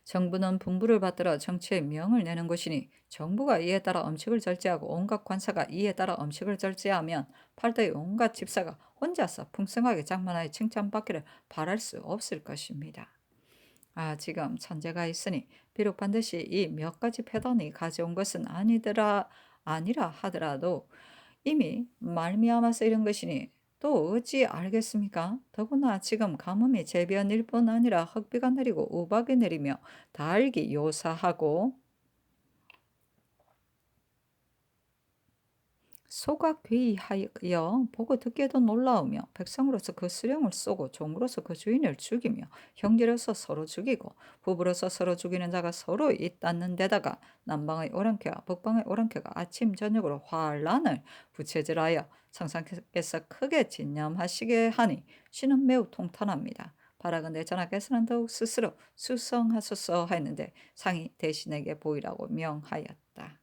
정부는 분부를 받들어 정치의 명을 내는 것이니 정부가 이에 따라 엄칙을 절제하고 온갖 관사가 이에 따라 엄칙을 절제하면 팔도의 온갖 집사가 혼자서 풍성하게 장만하여 칭찬받기를 바랄 수 없을 것입니다. 지금 천재가 있으니 비록 반드시 이 몇 가지 패턴이 가져온 것은 아니라 하더라도 이미 말미암아서 이런 것이니 또 어찌 알겠습니까? 더구나 지금 가뭄이 재변일 뿐 아니라 흑비가 내리고 우박이 내리며 달기 요사하고 소각귀하여 보고 듣기에도 놀라우며 백성으로서 그 수령을 쏘고 종으로서 그 주인을 죽이며 형제로서 서로 죽이고 부부로서 서로 죽이는 자가 서로 잇닿는 데다가 남방의 오랑캐와 북방의 오랑캐가 아침 저녁으로 환란을 부채질하여 청상께서 크게 진념하시게 하니 신은 매우 통탄합니다. 바라건대 전하께서는 더욱 스스로 수성하소서 하였는데 상이 대신에게 보이라고 명하였다.